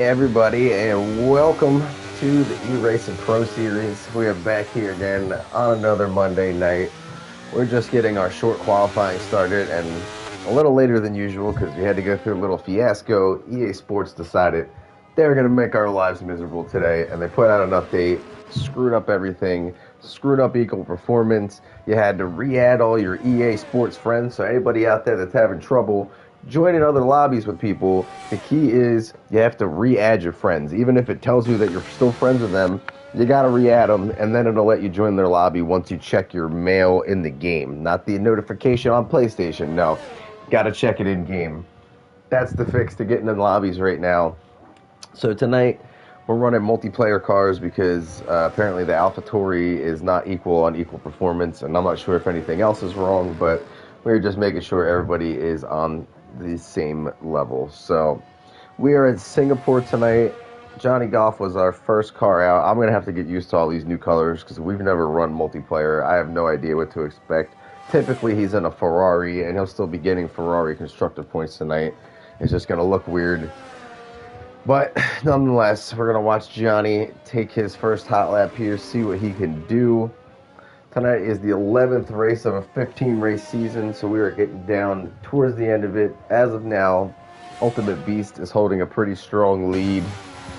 Everybody, and welcome to the E-Racing Pro Series. We are back here again on another Monday night. We're just getting our short qualifying started, and a little later than usual because we had to go through a little fiasco. EA Sports decided they were going to make our lives miserable today, and they put out an update, screwed up everything, screwed up Equal Performance. You had to re-add all your EA Sports friends, so anybody out there that's having trouble joining other lobbies with people, the key is you have to re-add your friends. Even if it tells you that you're still friends with them, you gotta re-add them, and then it'll let you join their lobby once you check your mail in the game. Not the notification on PlayStation, no. Gotta check it in game. That's the fix to getting in lobbies right now. So tonight, we're running multiplayer cars because apparently the AlphaTauri is not equal on Equal Performance, and I'm not sure if anything else is wrong, but we're just making sure everybody is on the same level. So we are in Singapore tonight. Johnny Golf was our first car out. I'm going to have to get used to all these new colors because we've never run multiplayer. I have no idea what to expect. Typically, he's in a Ferrari, and he'll still be getting Ferrari constructor points tonight. It's just going to look weird. But nonetheless, we're going to watch Johnny take his first hot lap here, see what he can do. Tonight is the 11th race of a 15-race season, so we are getting down towards the end of it. As of now, Ultimate Beast is holding a pretty strong lead.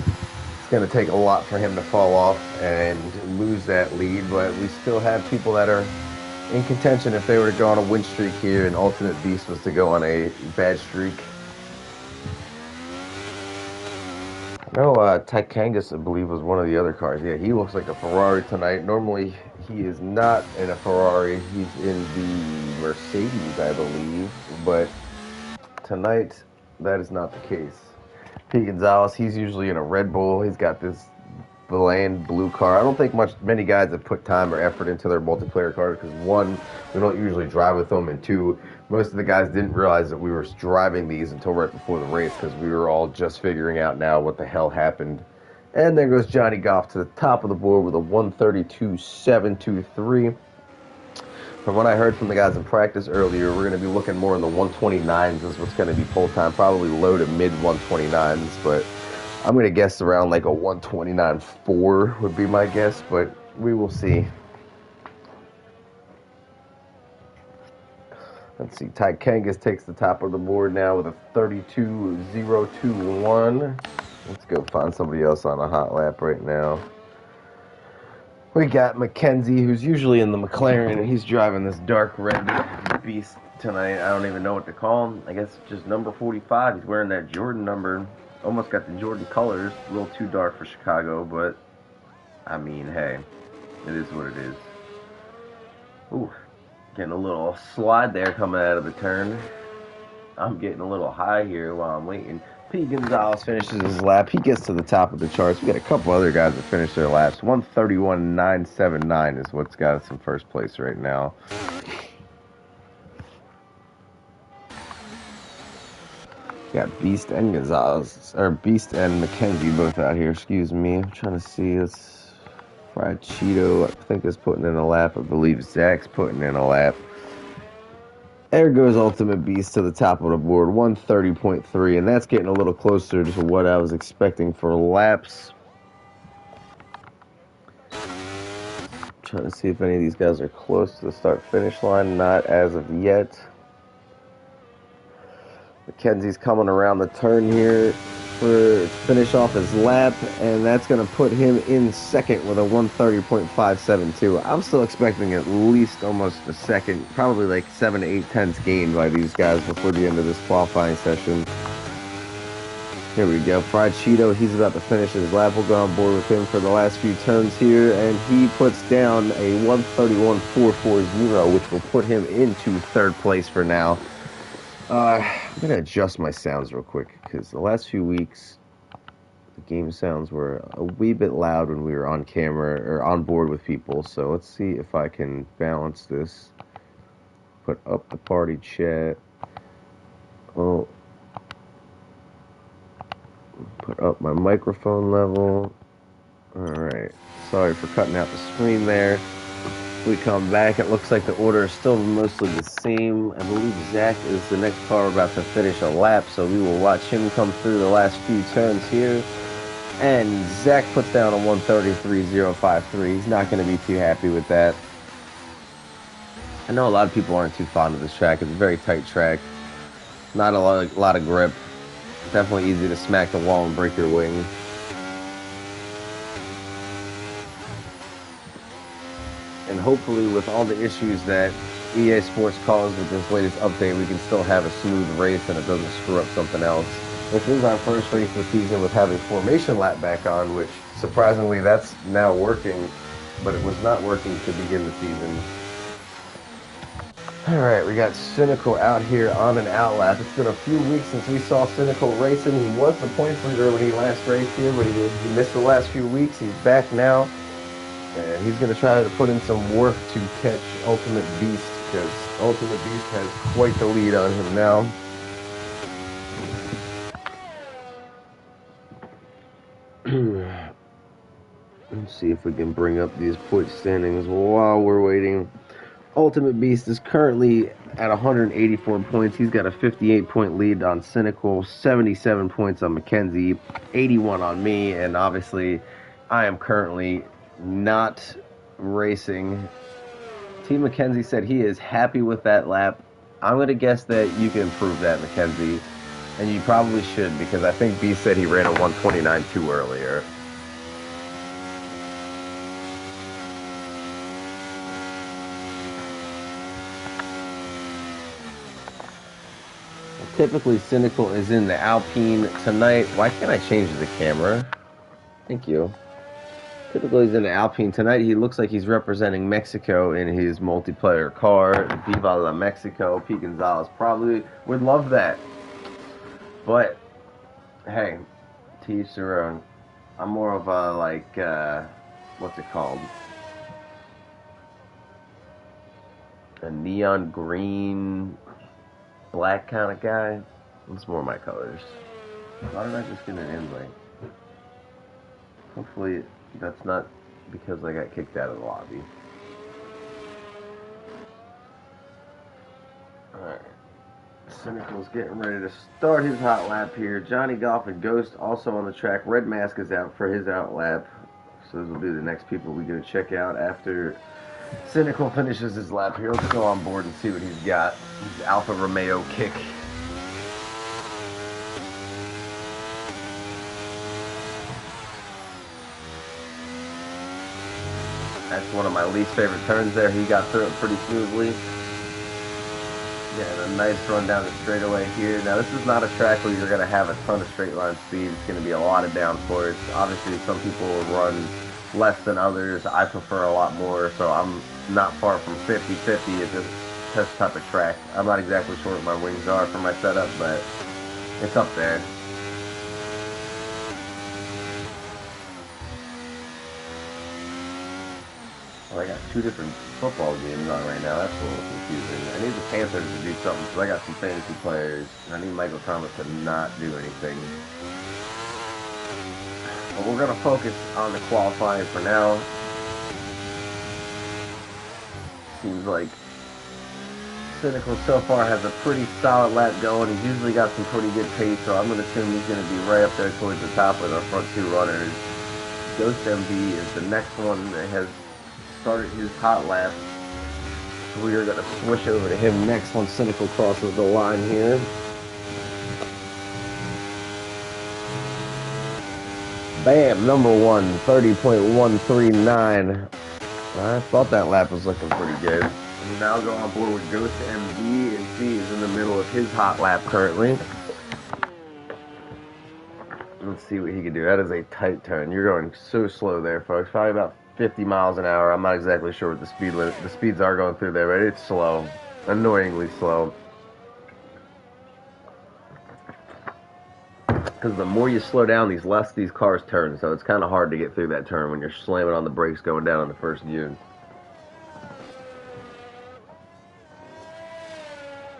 It's going to take a lot for him to fall off and lose that lead, but we still have people that are in contention if they were to go on a win streak here, and Ultimate Beast was to go on a bad streak. No, Tykangus, I believe, was one of the other cars. Yeah, he looks like a Ferrari tonight. Normally, he is not in a Ferrari. He's in the Mercedes, I believe. But tonight, that is not the case. Pete Gonzalez, he's usually in a Red Bull. He's got this bland blue car. I don't think many guys have put time or effort into their multiplayer cars because, one, we don't usually drive with them, and two, most of the guys didn't realize that we were driving these until right before the race because we were all just figuring out now what the hell happened. And there goes Johnny Goff to the top of the board with a 132.723. From what I heard from the guys in practice earlier, we're going to be looking more in the 129s is what's going to be pole time, probably low to mid 129s, but I'm going to guess around like a 129.4 would be my guess, but we will see. Let's see, Ty Kangas takes the top of the board now with a 32.021. Let's go find somebody else on a hot lap right now. We got Mackenzie, who's usually in the McLaren, and he's driving this dark red beast tonight. I don't even know what to call him. I guess just number 45. He's wearing that Jordan number. Almost got the Jordan colors. A little too dark for Chicago, but I mean, hey, it is what it is. Ooh, getting a little slide there coming out of the turn. I'm getting a little high here while I'm waiting. Pete Gonzalez finishes his lap. He gets to the top of the charts. We got a couple other guys that finished their laps. 131.979 is what's got us in first place right now. Got Beast and Gonzalez, or Beast and McKenzie both out here. Excuse me. I'm trying to see. It's Fried Cheeto, I think, is putting in a lap. I believe Zach's putting in a lap. There goes Ultimate Beast to the top of the board, 130.3, and that's getting a little closer to what I was expecting for laps. Trying to see if any of these guys are close to the start-finish line. Not as of yet. McKenzie's coming around the turn here to finish off his lap, and that's going to put him in second with a 130.572. I'm still expecting at least almost a second, probably like 7 to 8 tenths gained by these guys before the end of this qualifying session. Here we go. Fried Cheeto, he's about to finish his lap. We'll go on board with him for the last few turns here, and he puts down a 131.440, which will put him into third place for now. I'm going to adjust my sounds real quick, because the last few weeks, the game sounds were a wee bit loud when we were on camera, or on board with people, so let's see if I can balance this. Put up the party chat. Oh. Put up my microphone level. Alright, sorry for cutting out the screen there. We come back, it looks like the order is still mostly the same. I believe Zach is the next car about to finish a lap, so we will watch him come through the last few turns here. And Zach puts down a 133.053. He's not going to be too happy with that. I know a lot of people aren't too fond of this track. It's a very tight track. Not a lot of grip. Definitely easy to smack the wall and break your wing. And hopefully with all the issues that EA Sports caused with this latest update, we can still have a smooth race and it doesn't screw up something else. This is our first race this season with having formation lap back on, which surprisingly that's now working, but it was not working to begin the season. Alright, we got Cynical out here on an out lap. It's been a few weeks since we saw Cynical racing. He was the points leader when he last raced here, but he missed the last few weeks. He's back now. And he's going to try to put in some work to catch Ultimate Beast, because Ultimate Beast has quite the lead on him now. Let's see if we can bring up these point standings while we're waiting. Ultimate Beast is currently at 184 points. He's got a 58-point lead on Cynical, 77 points on Mackenzie, 81 on me, and obviously I am currently not racing. Team Mackenzie said he is happy with that lap. I'm going to guess that you can improve that, Mackenzie, and you probably should, because I think B said he ran a 129.2 earlier. Typically, Cynical is in the Alpine tonight. Why can't I change the camera? Thank you. Typically, he's in the Alpine tonight. He looks like he's representing Mexico in his multiplayer car. Viva la Mexico. Pete Gonzalez probably would love that. But, hey, to each their own. I'm more of a, like, what's it called? A neon green, black kind of guy. It's more my colors. Why did I just get an invite? Hopefully that's not because I got kicked out of the lobby. Alright. Cynical's getting ready to start his hot lap here. Johnny Golf and Ghost also on the track. Red Mask is out for his out lap. So those will be the next people we go check out after Cynical finishes his lap here. Let's go on board and see what he's got. His Alfa Romeo kick. That's one of my least favorite turns there. He got through it pretty smoothly. Yeah, a nice run down the straightaway here. Now, this is not a track where you're going to have a ton of straight line speed. It's going to be a lot of downforce. Obviously, some people will run less than others. I prefer a lot more, so I'm not far from 50-50 at this type of track. I'm not exactly sure what my wings are for my setup, but it's up there. Well, I got two different football games on right now. That's a little confusing. I need the Panthers to do something, because I got some fantasy players, and I need Michael Thomas to not do anything. But we're going to focus on the qualifying for now. Seems like Cynical so far has a pretty solid lap going. He's usually got some pretty good pace, so I'm going to assume he's going to be right up there towards the top with our front two runners. Ghost MV is the next one that has started his hot lap. So we are going to switch over to him next when Cynical crosses the line here. Bam, number one, 30.139. I thought that lap was looking pretty good. We'll now go on board with Ghost MV, and C is in the middle of his hot lap currently. Let's see what he can do. That is a tight turn. You're going so slow there, folks. Probably about 50 miles an hour. I'm not exactly sure what the speeds are going through there, but it's slow. Annoyingly slow. Because the more you slow down, the less these cars turn. So it's kind of hard to get through that turn when you're slamming on the brakes going down in the first gear.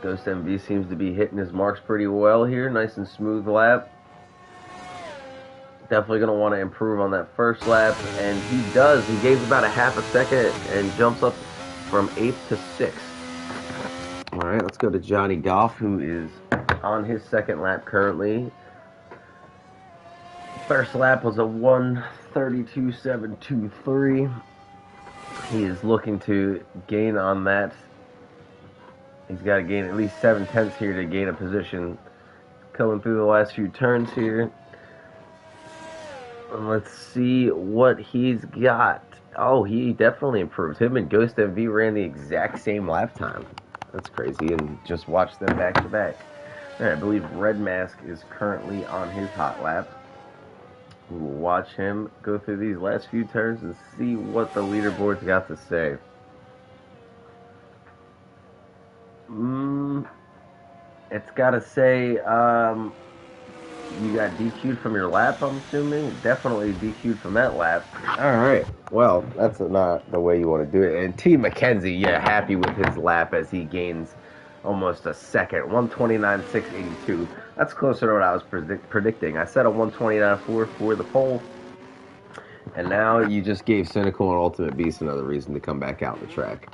Ghost MV seems to be hitting his marks pretty well here. Nice and smooth lap. Definitely going to want to improve on that first lap, and he does. He gains about a half a second and jumps up from 8th to 6th. All right, let's go to Johnny Goff, who is on his second lap currently. First lap was a 1:32.723. He is looking to gain on that. He's got to gain at least 7/10 here to gain a position. Coming through the last few turns here. And let's see what he's got. Oh, he definitely improved. Him and Ghost MV ran the exact same lap time. That's crazy, and just watch them back to back. All right, I believe Red Mask is currently on his hot lap. We will watch him go through these last few turns and see what the leaderboard's got to say. It's got to say you got DQ'd from your lap, I'm assuming. Definitely DQ'd from that lap. All right. Well, that's not the way you want to do it. And T. McKenzie, yeah, happy with his lap as he gains almost a second. 1:29.682. That's closer to what I was predicting. I said a 1:29.4 for the pole. And now you just gave Cynical and Ultimate Beast another reason to come back out on the track.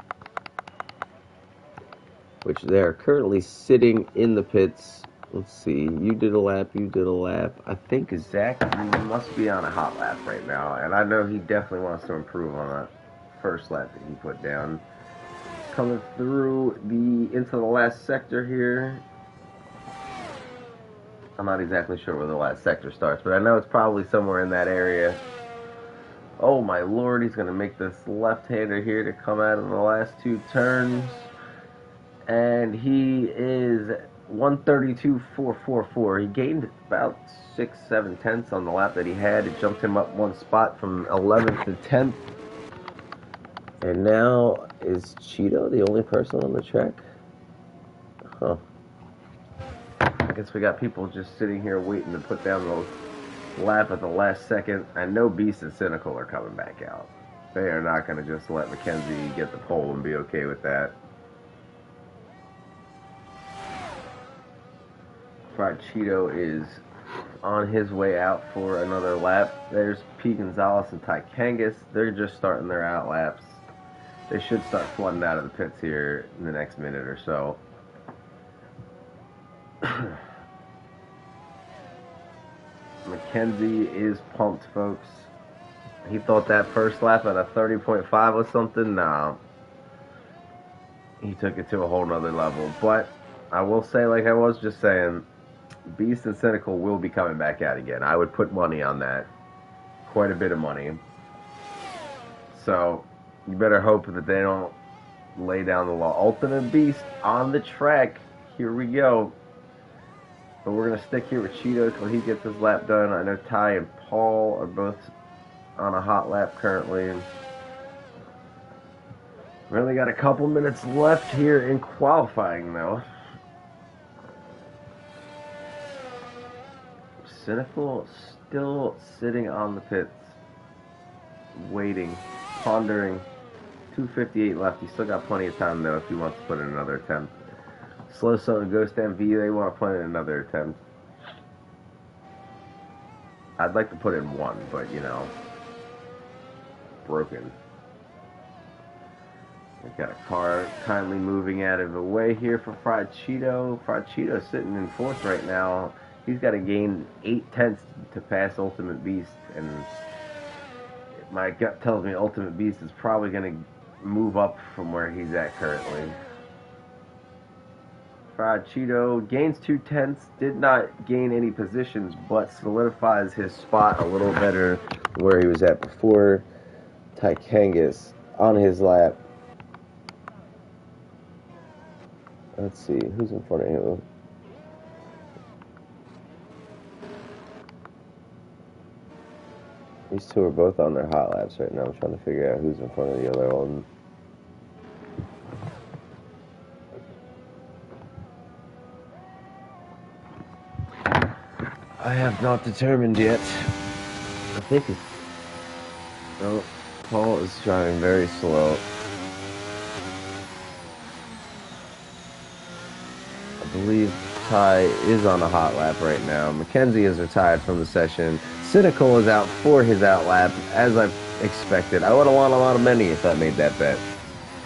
Which they're currently sitting in the pits. Let's see. You did a lap. You did a lap. I think Zach must be on a hot lap right now. And I know he definitely wants to improve on that first lap that he put down. Coming through into the last sector here. I'm not exactly sure where the last sector starts, but I know it's probably somewhere in that area. Oh my lord, he's going to make this left-hander here to come out in the last two turns. And he is 1:32.444. He gained about 6-7 tenths on the lap that he had. It jumped him up one spot from 11th to 10th. And now, is Cheeto the only person on the track? Huh. I guess we got people just sitting here waiting to put down the lap at the last second. I know Beast and Cynical are coming back out. They are not going to just let McKenzie get the pole and be okay with that. Fried Cheeto is on his way out for another lap. There's P. Gonzalez and Ty Kangas. They're just starting their out laps. They should start flooding out of the pits here in the next minute or so. McKenzie is pumped, folks. He thought that first lap at a 30.5 was something. Nah. He took it to a whole nother level. But I will say, like I was just saying, Beast and Cynical will be coming back out again. I would put money on that. Quite a bit of money. So, you better hope that they don't lay down the law. Ultimate Beast on the track. Here we go. But we're going to stick here with Cheeto until he gets his lap done. I know Ty and Paul are both on a hot lap currently. We only got a couple minutes left here in qualifying, though. Cynical still sitting on the pits, waiting, pondering. 2:58 left. He's still got plenty of time, though, if he wants to put in another attempt. Slow Soul and Ghost MV, they want to put in another attempt. I'd like to put in one, but, you know, broken. We've got a car kindly moving out of the way here for Fried Cheeto. Fried Cheeto sitting in fourth right now. He's got to gain 8 tenths to pass Ultimate Beast, and my gut tells me Ultimate Beast is probably going to move up from where he's at currently. Fried Cheeto gains 2 tenths, did not gain any positions, but solidifies his spot a little better where he was at before. Ty Kangas on his lap. Let's see, who's in front of him? These two are both on their hot laps right now. I'm trying to figure out who's in front of the other one. I have not determined yet. I think it's... Oh, Paul is driving very slow. I believe Ty is on a hot lap right now. McKenzie is retired from the session. Cynical is out for his out lap, as I expected. I would have won a lot of money if I made that bet.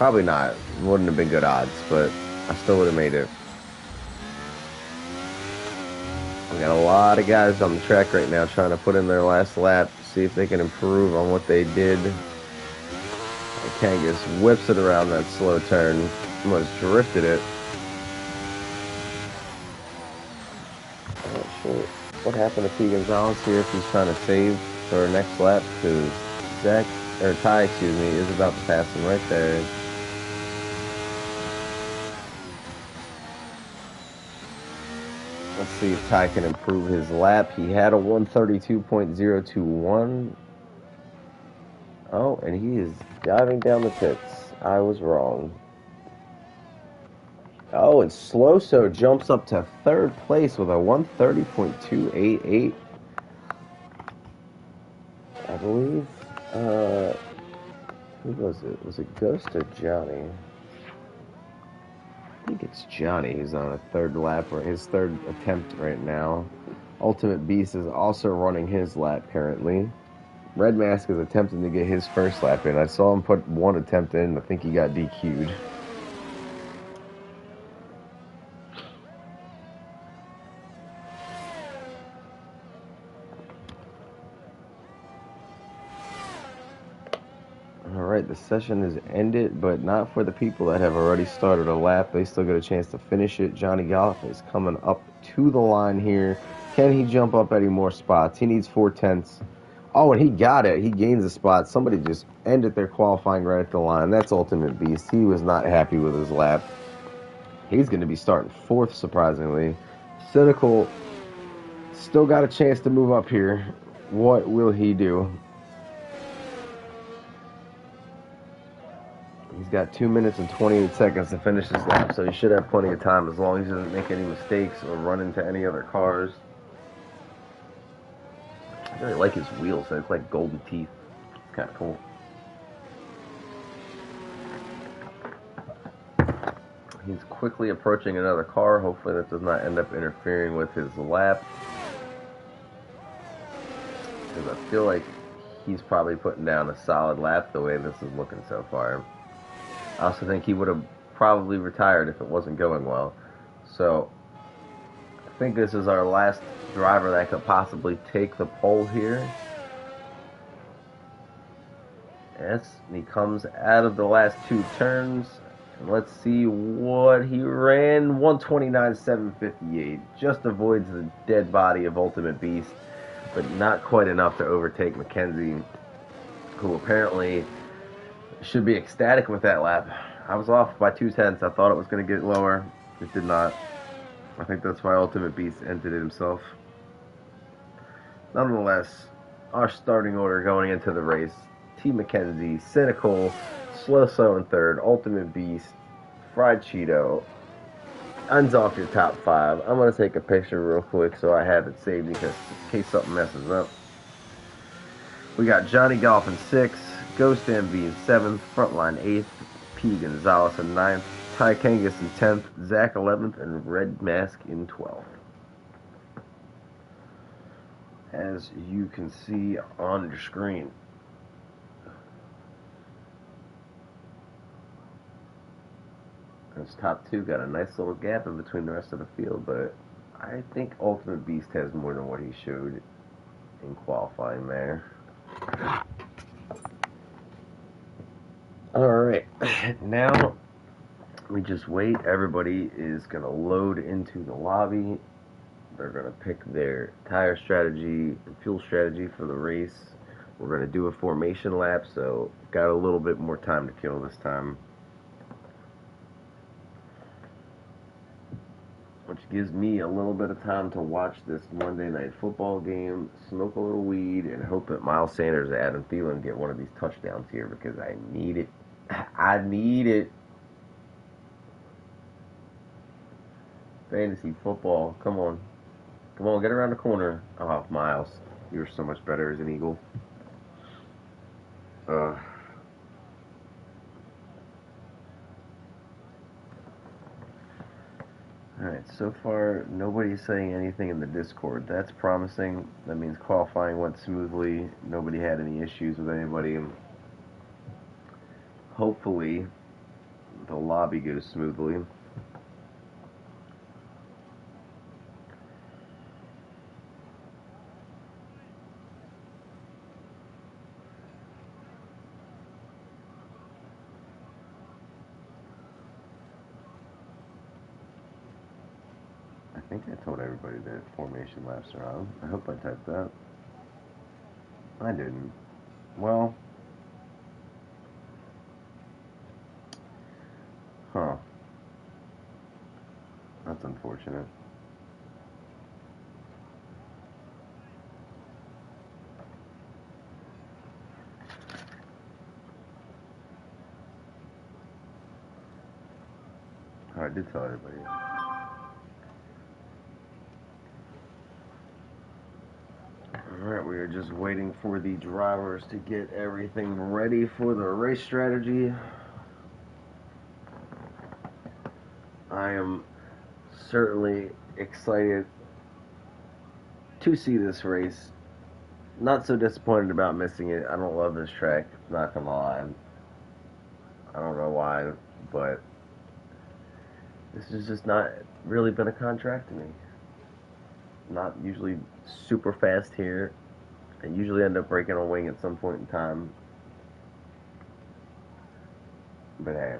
Probably not. Wouldn't have been good odds, but I still would have made it. We got a lot of guys on the track right now trying to put in their last lap, see if they can improve on what they did. Kangas whips it around that slow turn, almost drifted it. I'm not sure what happened to P. Gonzalez here if he's trying to save for our next lap, because Ty, is about to pass him right there. Let's see if Ty can improve his lap. He had a 132.021. Oh, and he is diving down the pits. I was wrong. Oh, and Sloso jumps up to third place with a 130.288. I believe. Who was it? Was it Ghost or Johnny? I think it's Johnny who's on a third lap, or his third attempt right now. Ultimate Beast is also running his lap currently. Red Mask is attempting to get his first lap in. I saw him put one attempt in. I think he got DQ'd. Alright, the session is ended, but not for the people that have already started a lap. They still get a chance to finish it. Johnny Golf is coming up to the line here. Can he jump up any more spots? He needs 4/10. Oh, and he got it. He gains a spot. Somebody just ended their qualifying right at the line. That's Ultimate Beast. He was not happy with his lap. He's going to be starting fourth, surprisingly. Cynical still got a chance to move up here. What will he do? He's got 2 minutes and 28 seconds to finish his lap, so he should have plenty of time as long as he doesn't make any mistakes or run into any other cars. I really like his wheels. They look like golden teeth. It's kind of cool. He's quickly approaching another car. Hopefully that does not end up interfering with his lap, because I feel like he's probably putting down a solid lap the way this is looking so far. I also think he would have probably retired if it wasn't going well. So I think this is our last driver that could possibly take the pole here. Yes, and he comes out of the last two turns. And let's see what he ran. 129.758. Just avoids the dead body of Ultimate Beast, but not quite enough to overtake McKenzie, who apparently should be ecstatic with that lap. I was off by 2/10. I thought it was going to get lower. It did not. I think that's why Ultimate Beast ended it himself. Nonetheless, our starting order going into the race: T. McKenzie, Cynical, Slow in third, Ultimate Beast, Fried Cheeto. Ends off your top five. I'm going to take a picture real quick so I have it saved in case something messes up. We got Johnny Golf in 6th, Ghost MV in 7th, Frontline 8th, P. Gonzalez in 9th, Ty Kangas in 10th, Zach 11th, and Red Mask in 12th. As you can see on your screen. Those top two got a nice little gap in between the rest of the field, but I think Ultimate Beast has more than what he showed in qualifying there. Alright, now we just wait. Everybody is going to load into the lobby. They're going to pick their tire strategy and fuel strategy for the race. We're going to do a formation lap, so got a little bit more time to kill this time, which gives me a little bit of time to watch this Monday Night Football game, smoke a little weed, and hope that Miles Sanders and Adam Thielen get one of these touchdowns here, because I need it. I need it. Fantasy football. Come on. Come on, get around the corner. Oh, Miles. You're so much better as an Eagle. Alright, so far nobody's saying anything in the Discord. That's promising. That means qualifying went smoothly. Nobody had any issues with anybody. Hopefully the lobby goes smoothly. I think I told everybody that formation laps are on. I hope I typed that. I didn't. Well, huh. That's unfortunate. Oh, I did tell everybody. Alright, we are just waiting for the drivers to get everything ready for the race strategy. I am certainly excited to see this race. Not so disappointed about missing it. I don't love this track, not gonna lie. I don't know why, but this has just not really been a contract to me. Not usually super fast here. I usually end up breaking a wing at some point in time. But hey,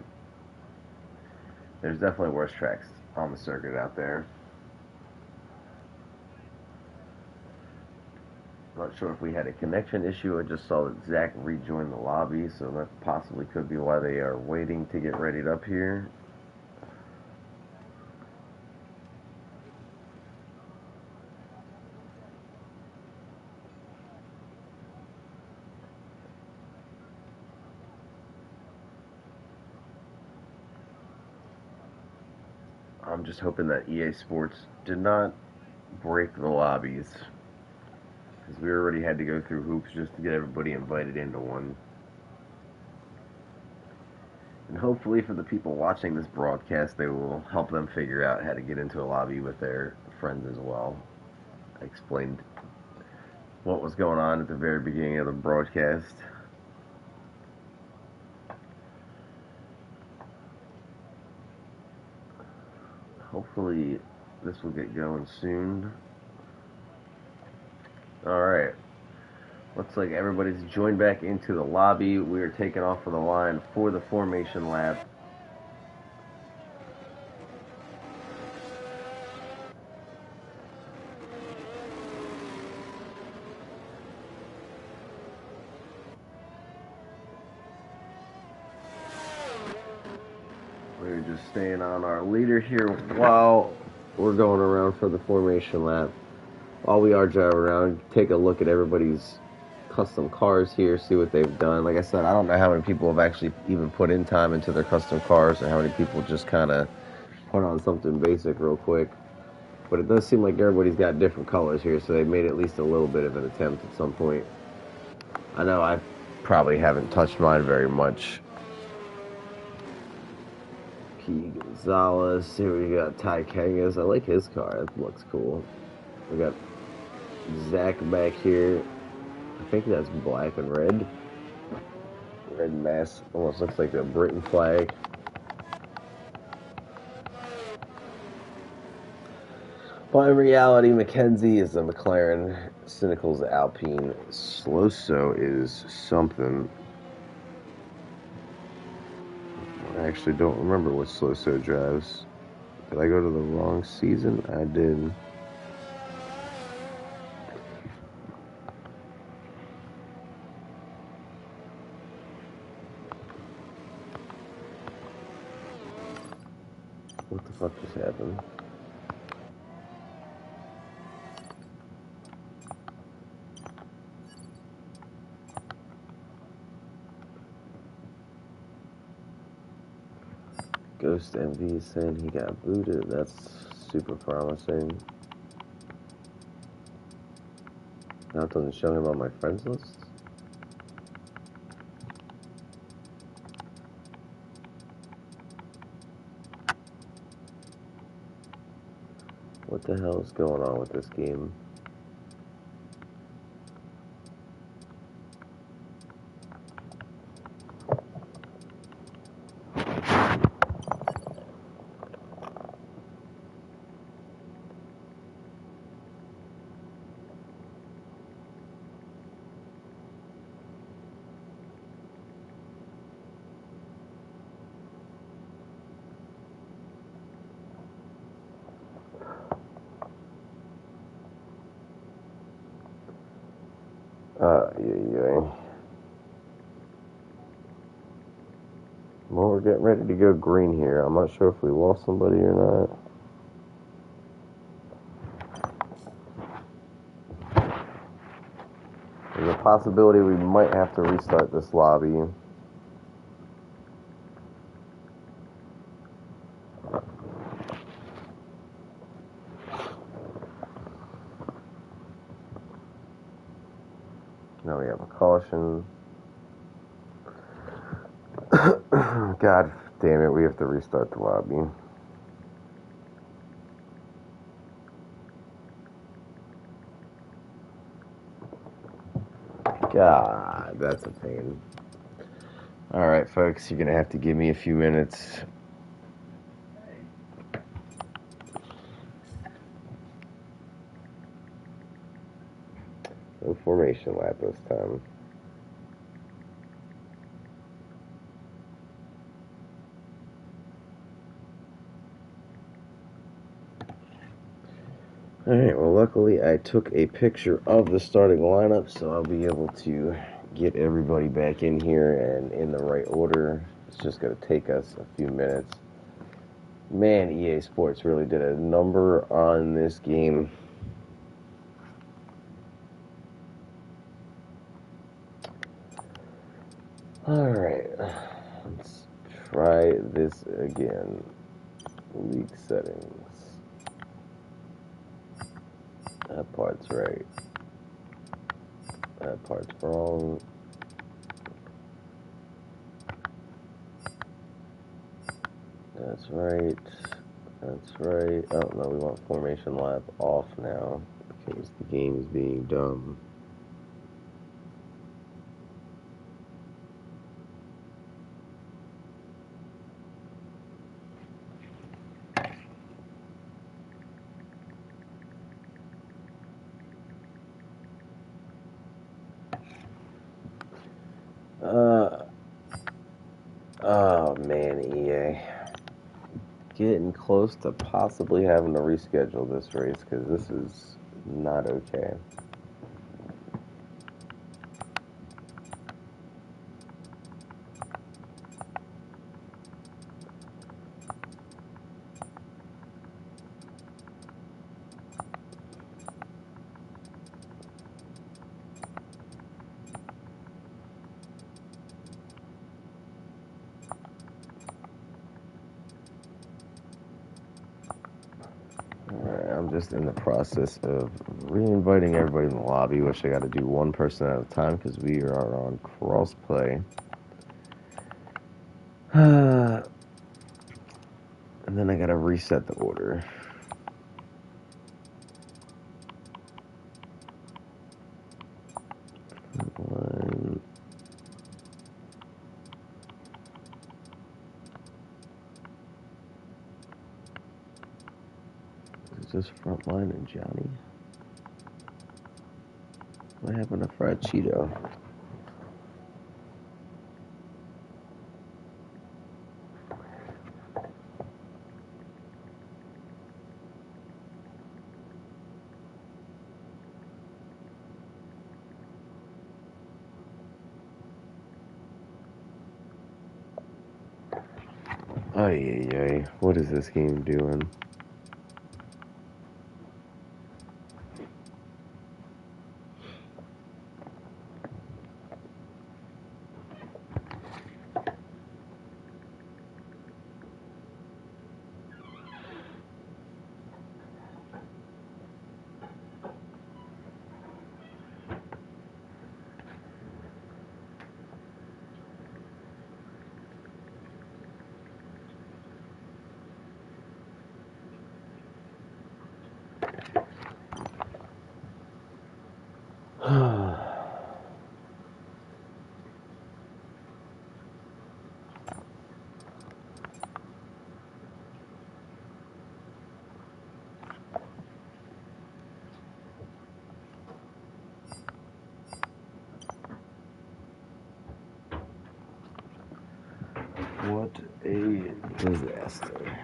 there's definitely worse tracks on the circuit out there. Not sure if we had a connection issue. I just saw that Zach rejoined the lobby, so that possibly could be why they are waiting to get readied up here. I'm just hoping that EA Sports did not break the lobbies, because we already had to go through hoops just to get everybody invited into one. And hopefully for the people watching this broadcast, they will help them figure out how to get into a lobby with their friends as well. I explained what was going on at the very beginning of the broadcast. Hopefully this will get going soon. Alright. Looks like everybody's joined back into the lobby. We are taking off for the line for the formation lap. We're just staying on our leader here while we're going around for the formation lap. While we are driving around, take a look at everybody's custom cars here, see what they've done. Like I said, I don't know how many people have actually even put in time into their custom cars or how many people just kind of put on something basic real quick. But it does seem like everybody's got different colors here, so they made at least a little bit of an attempt at some point. I know I probably haven't touched mine very much. P. Gonzalez. Here we got Ty Kangas. I like his car. It looks cool. We got Zach back here. I think that's black and red. Red mask. Almost looks like the Britain flag. But in reality, McKenzie is a McLaren. Cynical's Alpine. Sloso is something. I actually don't remember what Sloso drives. Did I go to the wrong season? I did. What the fuck just happened? Ghost MV is saying he got booted. That's super promising. Now it doesn't show him on my friends list. What the hell is going on with this game? Yeah. Well, we're getting ready to go green here. I'm not sure if we lost somebody or not. There's a possibility we might have to restart this lobby. Now we have a caution. God damn it, we have to restart the lobby. God, that's a pain. Alright, folks, you're gonna have to give me a few minutes. No formation lap this time. Alright, well, luckily I took a picture of the starting lineup, so I'll be able to get everybody back in here and in the right order. It's just going to take us a few minutes. Man, EA Sports really did a number on this game. Alright, let's try this again. League settings. That part's right. That part's wrong. That's right. That's right. Oh, no, we want formation lap off now because the game is being dumb. Oh man, EA. Getting close to possibly having to reschedule this race because this is not okay. I'm just in the process of re-inviting everybody in the lobby, which I got to do one person at a time because we are on crossplay. And then I got to reset the order. One. Is this Frontline and Johnny? What happened to Fried Cheeto? Ay. What is this game doing? What a disaster.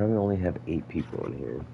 do we only have 8 people in here?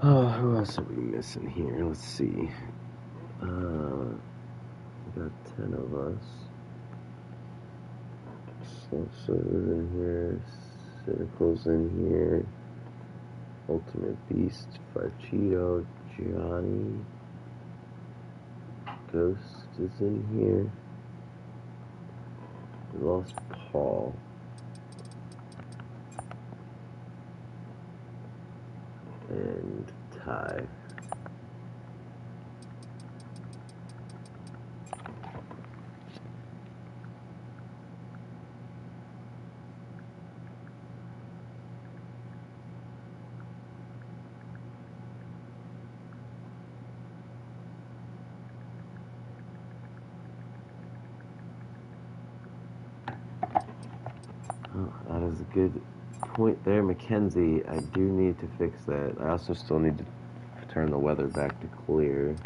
Oh, who else are we missing here? Let's see. We got 10 of us. Slowso's in here. Cynical's in here. Ultimate Beast, Farchito, Johnny. Ghost is in here. We lost Paul. And Ty. Oh, that is a good point there, Mackenzie. I do need to fix that. I also still need to turn the weather back to clear.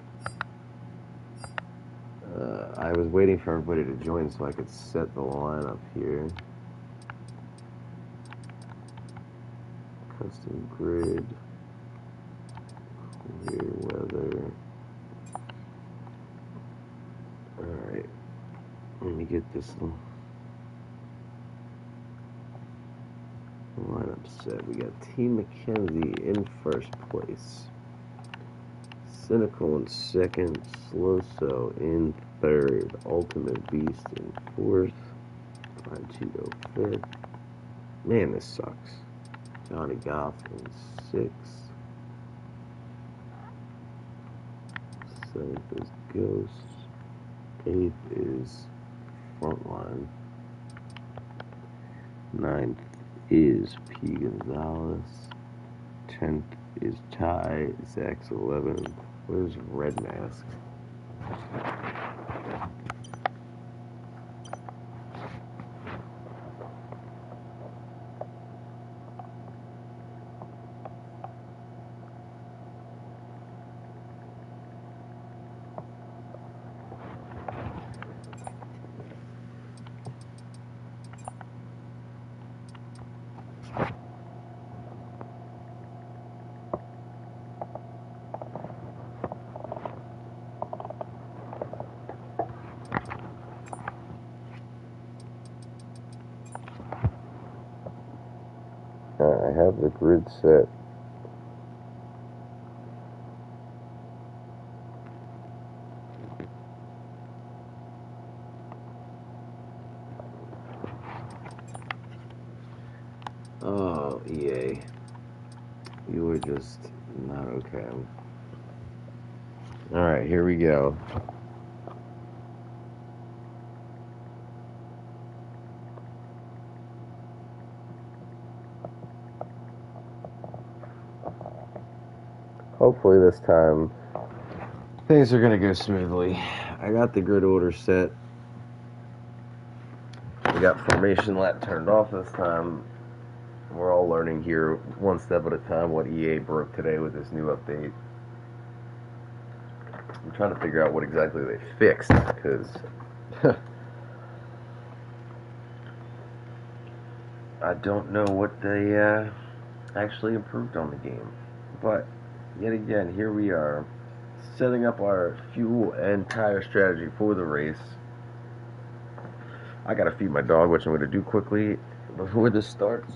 I was waiting for everybody to join so I could set the lineup here. Custom grid. Clear weather. Alright. Let me get this lineup set. We got Team Mackenzie in first place. Cynical in second. Slowso in third. Ultimate Beast in fourth. Farchito fifth. Man, this sucks. Johnny Goff in sixth. Seventh is Ghost. Eighth is Frontline. Ninth is P. Gonzalez. 10th is Ty. Zach's 11th. Where's Red Mask? I have the grid set. Oh, EA. You were just not okay. Alright, here we go. Hopefully this time things are going to go smoothly. I got the grid order set. We got formation lap turned off this time. We're all learning here one step at a time what EA broke today with this new update. I'm trying to figure out what exactly they fixed, because I don't know what they actually improved on the game. But yet again, here we are, setting up our fuel and tire strategy for the race. I gotta feed my dog, which I'm gonna do quickly before this starts.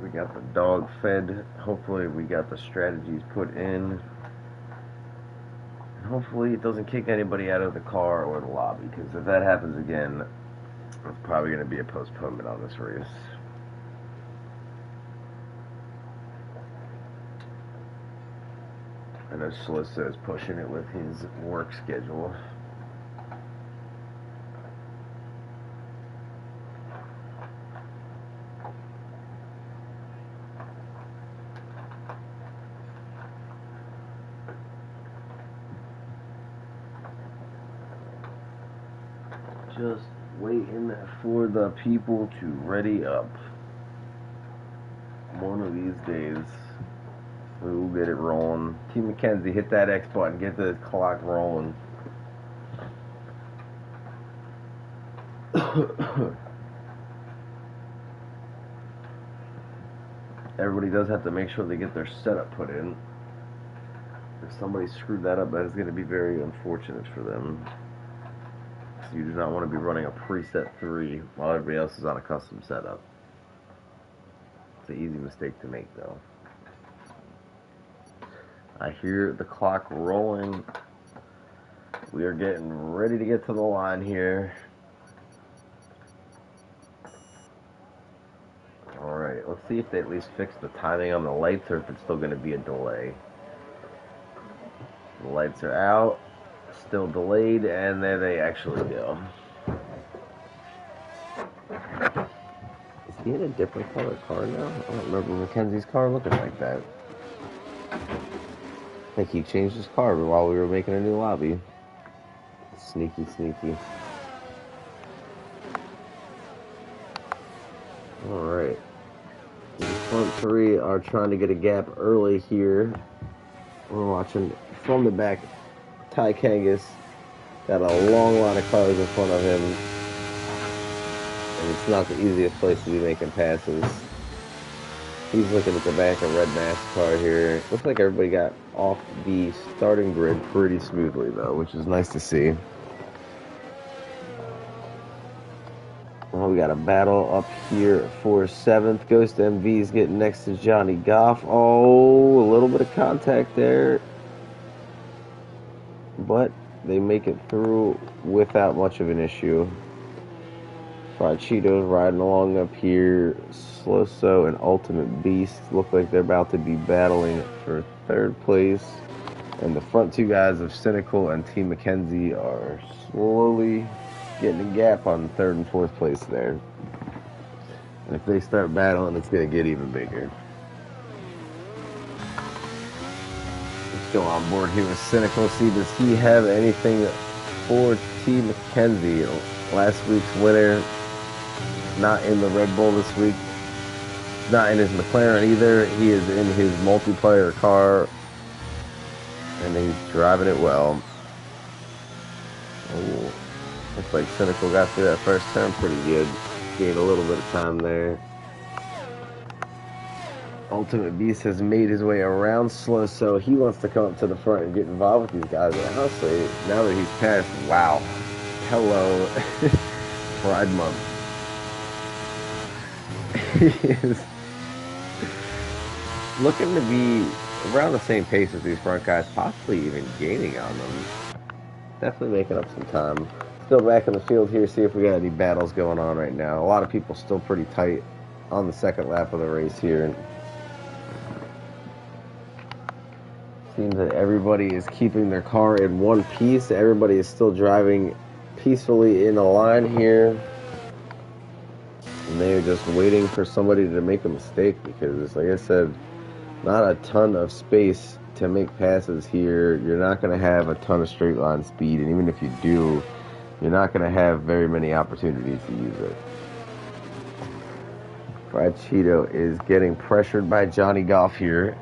We got the dog fed. Hopefully we got the strategies put in. And hopefully it doesn't kick anybody out of the car or the lobby, because if that happens again, it's probably going to be a postponement on this race. I know Solista is pushing it with his work schedule. Just waiting for the people to ready up. One of these days, we'll get it rolling. Team McKenzie, hit that X button, get the clock rolling. Everybody does have to make sure they get their setup put in. If somebody screwed that up, that is going to be very unfortunate for them. So you do not want to be running a preset 3 while everybody else is on a custom setup. It's an easy mistake to make, though. I hear the clock rolling. We are getting ready to get to the line here. Alright, let's see if they at least fix the timing on the lights or if it's still going to be a delay. The lights are out, still delayed, and there they actually go. Is he in a different color car now? I don't remember Mackenzie's car looking like that. I think he changed his car while we were making a new lobby. Sneaky, sneaky. Alright. The front 3 are trying to get a gap early here. We're watching from the back. Ty Kangas got a long line of cars in front of him. And it's not the easiest place to be making passes. He's looking at the back of Red NASCAR here. Looks like everybody got off the starting grid pretty smoothly, though, which is nice to see. Well, we got a battle up here for 7th. Ghost MV's getting next to Johnny Goff. Oh, a little bit of contact there. But they make it through without much of an issue. Fried Cheetos riding along up here. Sloso and Ultimate Beast look like they're about to be battling for 3rd place. And the front 2 guys of Cynical and Team McKenzie are slowly getting a gap on 3rd and 4th place there. And if they start battling, it's going to get even bigger. Still on board here with Cynical. See, does he have anything for Team McKenzie? Last week's winner, not in the Red Bull this week. Not in his McLaren either. He is in his multiplayer car, and he's driving it well. Oh, looks like Cynical got through that first turn pretty good. Gained a little bit of time there. Ultimate Beast has made his way around Slow, so he wants to come up to the front and get involved with these guys. And honestly, now that he's passed, wow. Hello, Pride Month. He is looking to be around the same pace as these front guys, possibly even gaining on them. Definitely making up some time. Still back in the field here, see if we got any battles going on right now. A lot of people still pretty tight on the second lap of the race here. Seems that everybody is keeping their car in one piece. Everybody is still driving peacefully in a line here. And they are just waiting for somebody to make a mistake because, like I said, not a ton of space to make passes here. You're not going to have a ton of straight line speed, and even if you do, you're not going to have very many opportunities to use it. Fried Cheeto is getting pressured by Johnny Goff here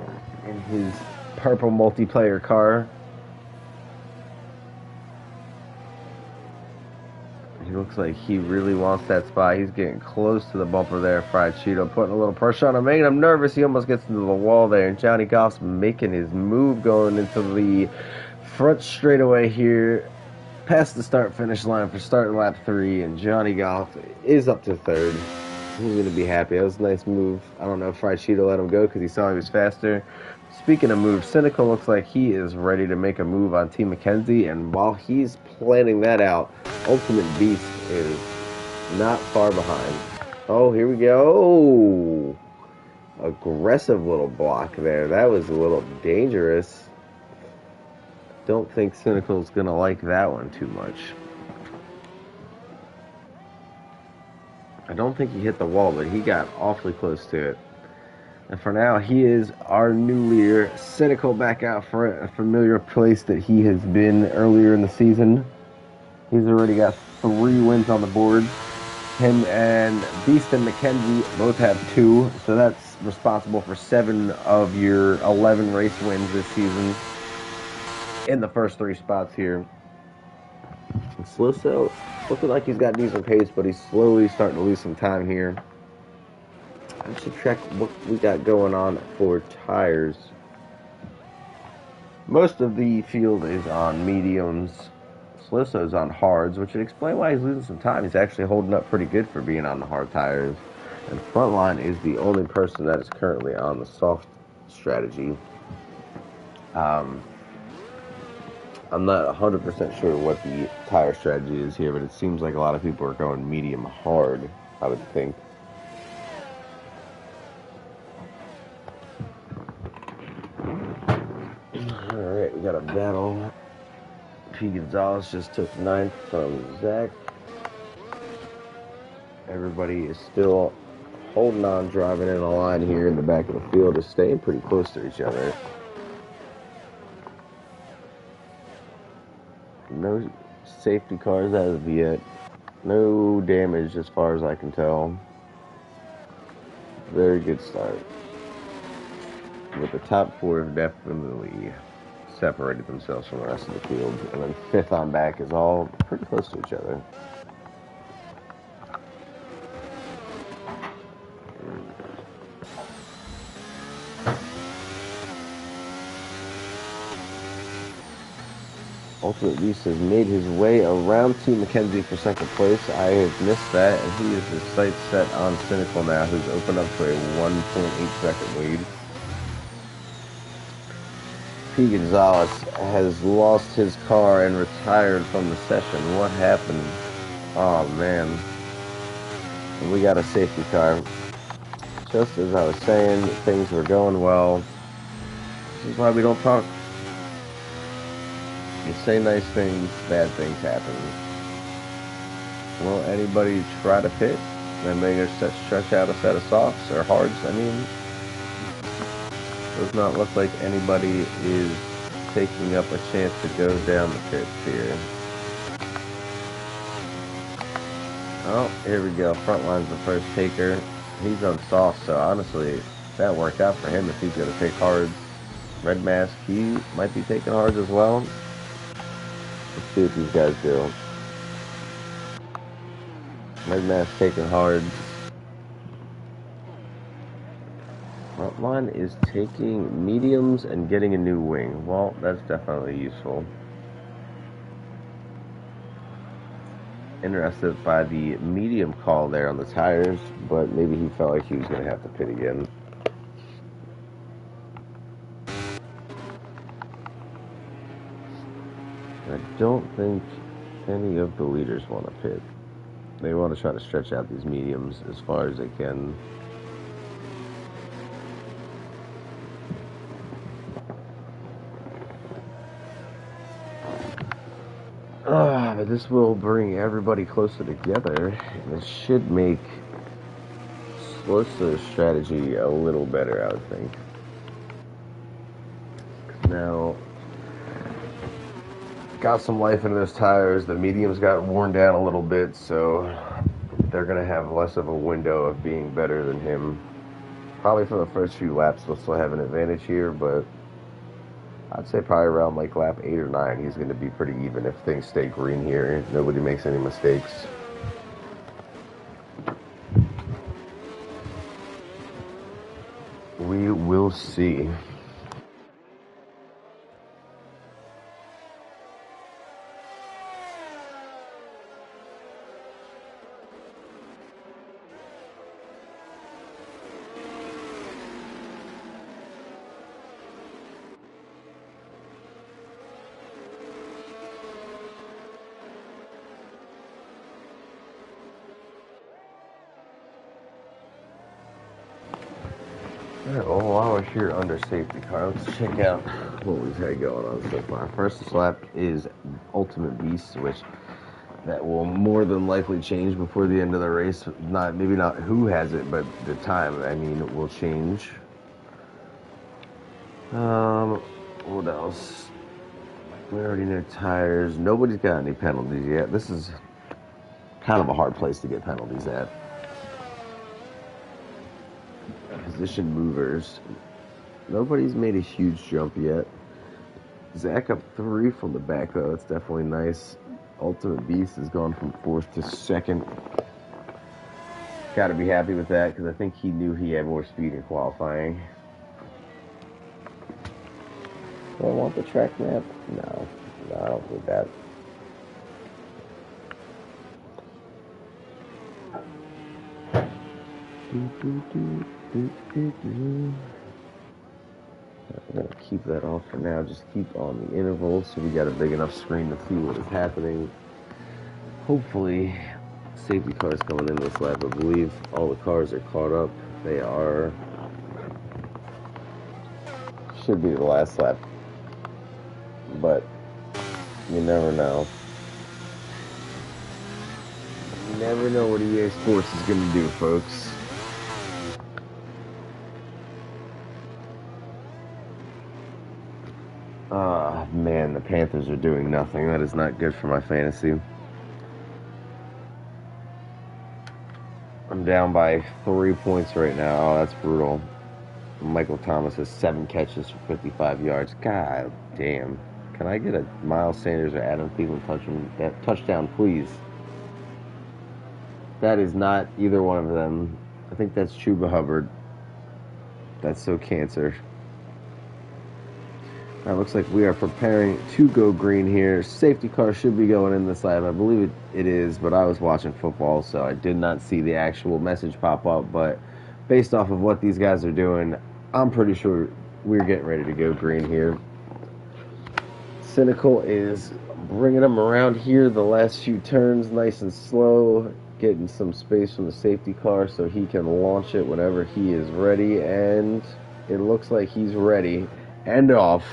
in his purple multiplayer car. He looks like he really wants that spot. He's getting close to the bumper there. Fried Cheeto putting a little pressure on him, making him nervous. He almost gets into the wall there. And Johnny Goff's making his move going into the front straightaway here. Past the start-finish line for starting lap 3. And Johnny Goff is up to 3rd. He's going to be happy. That was a nice move. I don't know if Fried Cheeto let him go because he saw he was faster. Speaking of moves, Cynical looks like he is ready to make a move on Team McKenzie, and while he's planning that out, Ultimate Beast is not far behind. Oh, here we go. Oh, aggressive little block there. That was a little dangerous. Don't think Cynical's going to like that one too much. I don't think he hit the wall, but he got awfully close to it. And for now, he is our new leader. Cynical back out for a familiar place that he has been earlier in the season. He's already got 3 wins on the board. Him and Beast and McKenzie both have 2, so that's responsible for 7 of your 11 race wins this season in the first 3 spots here. And Slisso looking like he's got decent pace, but he's slowly starting to lose some time here. I should check what we got going on for tires. Most of the field is on mediums. Slisso's on hards, which would explain why he's losing some time. He's actually holding up pretty good for being on the hard tires. And Frontline is the only person that is currently on the soft strategy. I'm not 100% sure what the tire strategy is here, but it seems like a lot of people are going medium hard, I would think. Alright, we got a battle. P. Gonzalez just took 9th from Zach. Everybody is still holding on, driving in a line here in the back of the field, is staying pretty close to each other. No safety cars as of yet. No damage as far as I can tell. Very good start. But the top 4 have definitely separated themselves from the rest of the field. And then 5th on back is all pretty close to each other. Ultimate Beast has made his way around Team McKenzie for 2nd place. I have missed that, and he is his sights set on Cynical now, who's opened up to a 1.8 second lead. P. Gonzalez has lost his car and retired from the session. What happened? Oh, man. And we got a safety car. Just as I was saying, things were going well. This is why we don't talk. You say nice things, bad things happen. Will anybody try to pit? Then they just stretch out a set of softs or hards? I mean, does not look like anybody is taking up a chance to go down the pits here. Oh, here we go. Frontline's the first taker. He's on soft, so honestly, that worked out for him if he's going to take hards. Red Mask, he might be taking hards as well. Let's see what these guys do. Red Mask taking hards. Frontline is taking mediums and getting a new wing. Well, that's definitely useful. Interested by the medium call there on the tires, but maybe he felt like he was going to have to pit again. I don't think any of the leaders want to pit. They want to try to stretch out these mediums as far as they can. But this will bring everybody closer together, and it should make Slosso's strategy a little better, I would think. Now, got some life into those tires. The mediums got worn down a little bit, so they're going to have less of a window of being better than him. Probably for the first few laps, they'll still have an advantage here, but I'd say probably around like lap 8 or 9, he's going to be pretty even if things stay green here. Nobody makes any mistakes. We will see. Alright, well, while we're here under safety car, let's check out what we've had going on so far. First lap is Ultimate Beast, which that will more than likely change before the end of the race. Maybe not who has it, but the time, I mean, it will change. What else? We already know tires. Nobody's got any penalties yet. This is kind of a hard place to get penalties at. Position movers. Nobody's made a huge jump yet. Zach up 3 from the back, though. That's definitely nice. Ultimate Beast has gone from 4th to 2nd. Got to be happy with that because I think he knew he had more speed in qualifying. Do I want the track map? No, I don't need that. I'm going to keep that off for now. Just keep on the intervals so we got a big enough screen to see what is happening. Hopefully, safety cars coming in this lap. I believe all the cars are caught up. They are. Should be the last lap. But you never know. You never know what EA Sports is going to do, folks. Man, the Panthers are doing nothing. That is not good for my fantasy. I'm down by 3 points right now. Oh, that's brutal. Michael Thomas has 7 catches for 55 yards. God damn. Can I get a Miles Sanders or Adam Thielen touchdown, please? That is not either one of them. I think that's Chuba Hubbard. That's so cancer. It looks like we are preparing to go green here. Safety car should be going in this lap. I believe it is, but I was watching football, so I did not see the actual message pop up. But based off of what these guys are doing, I'm pretty sure we're getting ready to go green here. Cynical is bringing them around here the last few turns nice and slow, getting some space from the safety car so he can launch it whenever he is ready. And it looks like he's ready and off.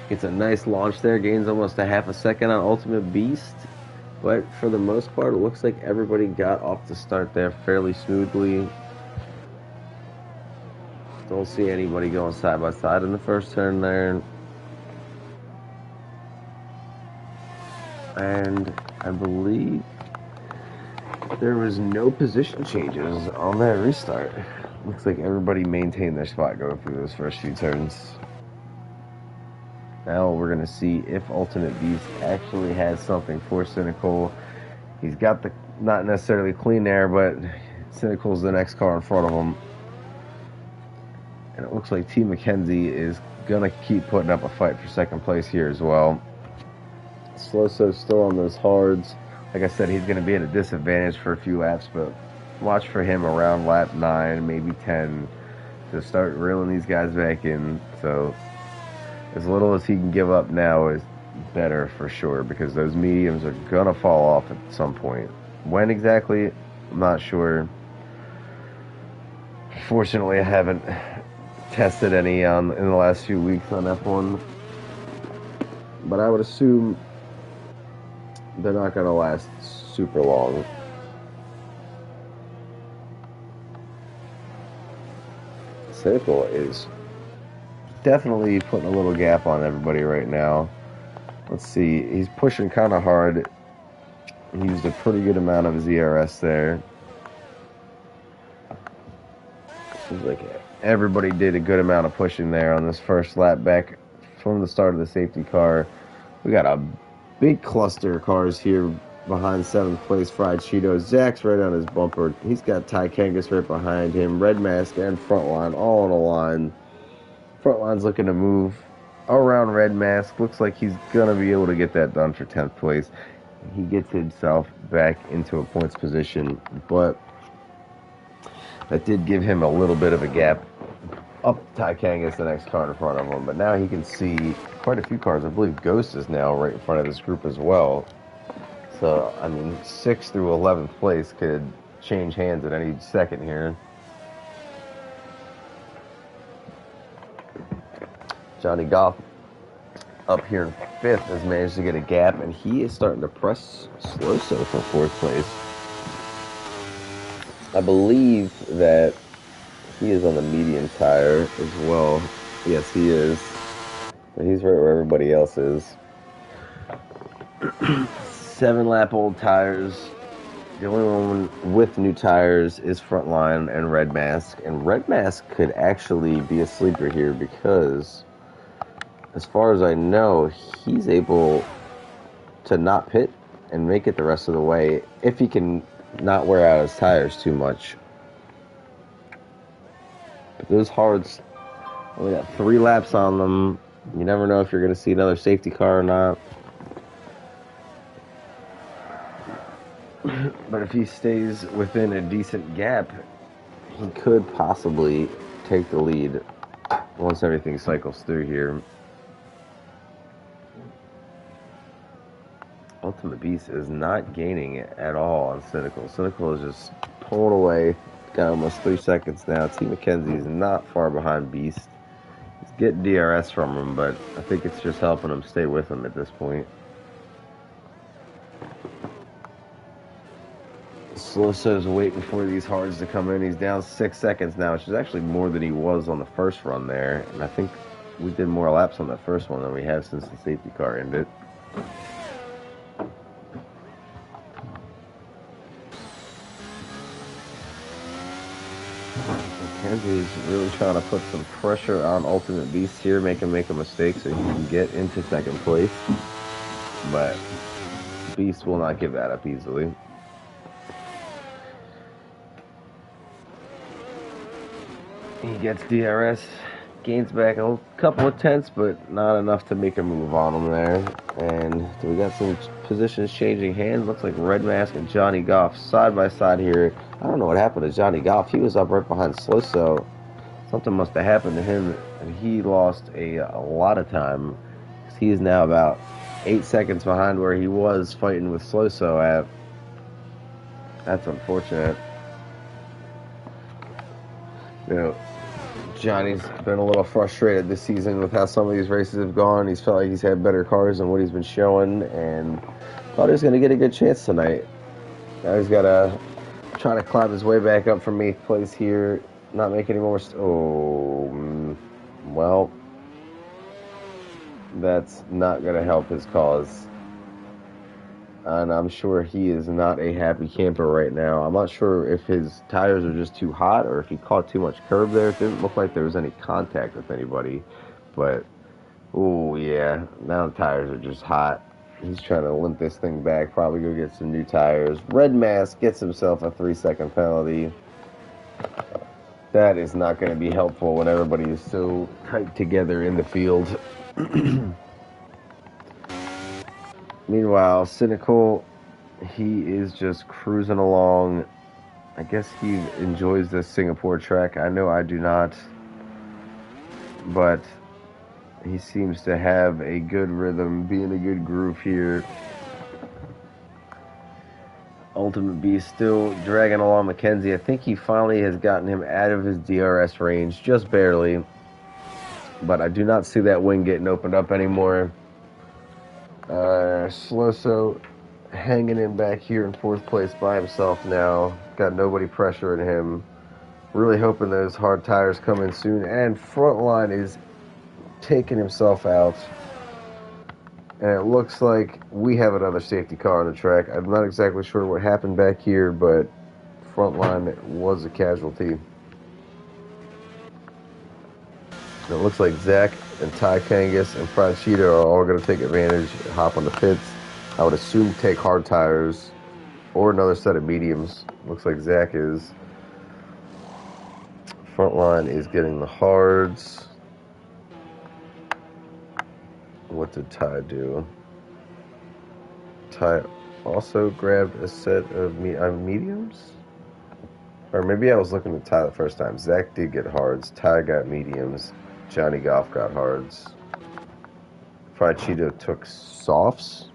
Gets a nice launch there, gains almost a half a second on Ultimate Beast. But for the most part, it looks like everybody got off the start there fairly smoothly. Don't see anybody going side by side in the first turn there. And I believe there was no position changes on that restart. Looks like everybody maintained their spot going through those first few turns. Now we're going to see if Ultimate Beast actually has something for Cynical. He's got the, not necessarily clean air, but Cynical's the next car in front of him. And it looks like T. McKenzie is going to keep putting up a fight for second place here as well. So still on those hards. Like I said, he's going to be at a disadvantage for a few laps, but watch for him around lap 9, maybe 10, to start reeling these guys back in. So as little as he can give up now is better for sure, because those mediums are going to fall off at some point. When exactly, I'm not sure. Fortunately, I haven't tested any in the last few weeks on F1, but I would assume they're not going to last super long. Cynical is definitely putting a little gap on everybody right now. Let's see, he's pushing kind of hard. He used a pretty good amount of his ERS there. Seems like everybody did a good amount of pushing there on this first lap back from the start of the safety car. We got a big cluster of cars here behind 7th place Fried Cheetos. Zach's right on his bumper. He's got Ty Kangas right behind him. Red Mask and Frontline all on a line. Frontline's looking to move around Red Mask. Looks like he's going to be able to get that done for 10th place. He gets himself back into a points position, but that did give him a little bit of a gap up Ty Kangas, the next car in front of him. But now he can see quite a few cars. I believe Ghost is now right in front of this group as well. So, I mean, 6th through 11th place could change hands at any second here. Johnny Goff up here in 5th has managed to get a gap, and he is starting to press Sloso for 4th place. I believe that he is on the medium tire as well. Yes, he is. But he's right where everybody else is. 7-lap-old tires. The only one with new tires is Frontline and Red Mask. And Red Mask could actually be a sleeper here because, as far as I know, he's able to not pit and make it the rest of the way if he can not wear out his tires too much. But those hards only got 3 laps on them. You never know if you're going to see another safety car or not. But if he stays within a decent gap, he could possibly take the lead once everything cycles through here. Ultimate Beast is not gaining at all on Cynical. Cynical is just pulling away. Got almost 3 seconds now. T. McKenzie is not far behind Beast. He's getting DRS from him, but I think it's just helping him stay with him at this point. Sloso's waiting for these hards to come in. He's down 6 seconds now, which is actually more than he was on the first run there. And I think we did more laps on that first one than we have since the safety car ended. McKenzie's really trying to put some pressure on Ultimate Beast here, make him make a mistake so he can get into 2nd place. But Beast will not give that up easily. He gets DRS, gains back a couple of tenths, but not enough to make a move on him there. And we got some positions changing hands. Looks like Red Mask and Johnny Goff side by side here. I don't know what happened to Johnny Goff. He was up right behind Sloso. Something must have happened to him, and he lost a lot of time. He is now about 8 seconds behind where he was fighting with Sloso at. That's unfortunate. You know, Johnny's been a little frustrated this season with how some of these races have gone. He's felt like he's had better cars than what he's been showing, and thought he was going to get a good chance tonight. Now he's got to try to climb his way back up from 8th place here, not make any more. Well, that's not going to help his cause. And I'm sure he is not a happy camper right now. I'm not sure if his tires are just too hot or if he caught too much curb there. It didn't look like there was any contact with anybody. But, oh yeah, now the tires are just hot. He's trying to limp this thing back, probably go get some new tires. Red Mask gets himself a 3-second penalty. That is not going to be helpful when everybody is so tight together in the field. Meanwhile, Cynical, he is just cruising along. I guess he enjoys this Singapore track. I know I do not. But he seems to have a good rhythm, be in a good groove here. Ultimate Beast still dragging along McKenzie. I think he finally has gotten him out of his DRS range, just barely. But I do not see that wing getting opened up anymore. Sloso hanging in back here in 4th place by himself now. Got nobody pressuring him. Really hoping those hard tires come in soon. And Frontline is taking himself out. And it looks like we have another safety car on the track. I'm not exactly sure what happened back here, but Frontline was a casualty. It looks like Zach and Ty Kangas and Fried Cheetah are all going to take advantage, hop on the pits. I would assume take hard tires or another set of mediums. Looks like Zach is. Frontline is getting the hards. What did Ty do? Ty also grabbed a set of mediums? Or maybe I was looking at Ty the first time. Zach did get hards. Ty got mediums. Johnny Goff got hards. Fried Cheetah took softs.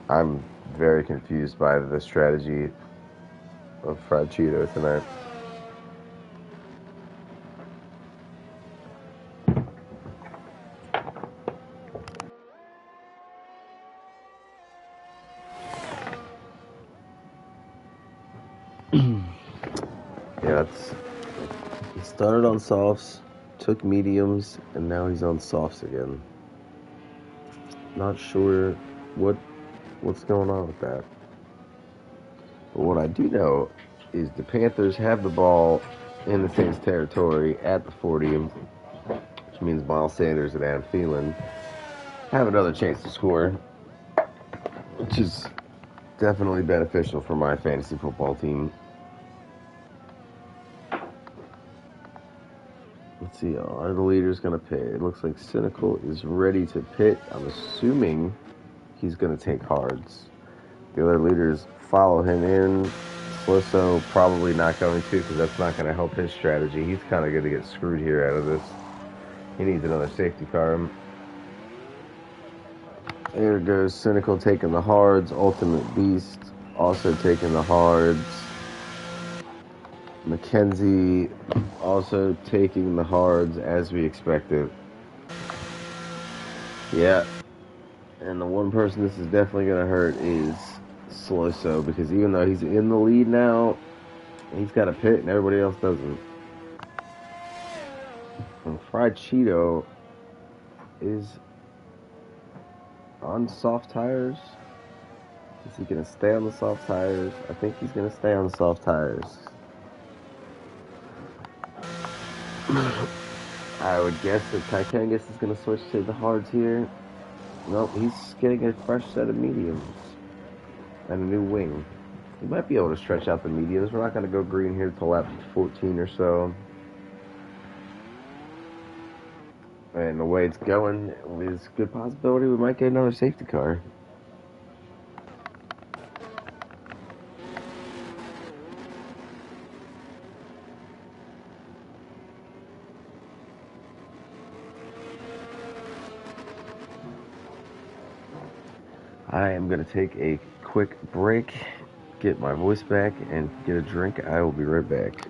I'm very confused by the strategy of Fried Cheetah tonight. he started on softs, took mediums, and now he's on softs again. Not sure what's going on with that. But what I do know is the Panthers have the ball in the Saints territory at the 40, which means Miles Sanders and Adam Thielen have another chance to score, which is definitely beneficial for my fantasy football team. Let's see, are the leaders going to pit? It looks like Cynical is ready to pit. I'm assuming he's going to take hards. The other leaders follow him in. Slisso probably not going to, because that's not going to help his strategy. He's kind of going to get screwed here out of this. He needs another safety car. There goes Cynical taking the hards. Ultimate Beast also taking the hards. Mackenzie also taking the hards as we expected. Yeah. And the one person this is definitely going to hurt is Slisso, because even though he's in the lead now, he's got a pit and everybody else doesn't. And Fried Cheeto is on soft tires. Is he going to stay on the soft tires? I think he's going to stay on the soft tires. I would guess that Tykangus is going to switch to the hards here. Nope, he's getting a fresh set of mediums and a new wing. He might be able to stretch out the mediums. We're not going to go green here till lap 14 or so. And the way it's going, there's a good possibility we might get another safety car. I am going to take a quick break, get my voice back, and get a drink. I will be right back.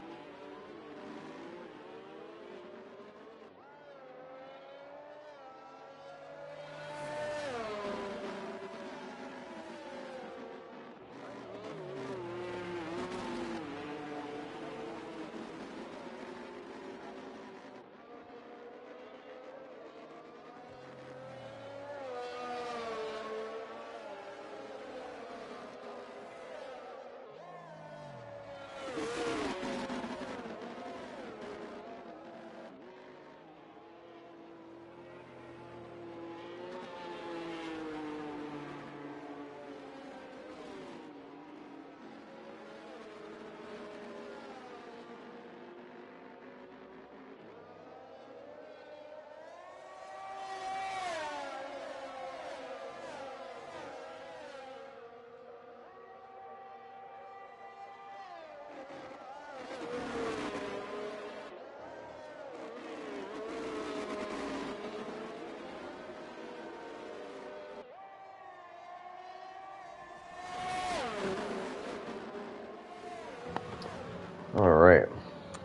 Alright,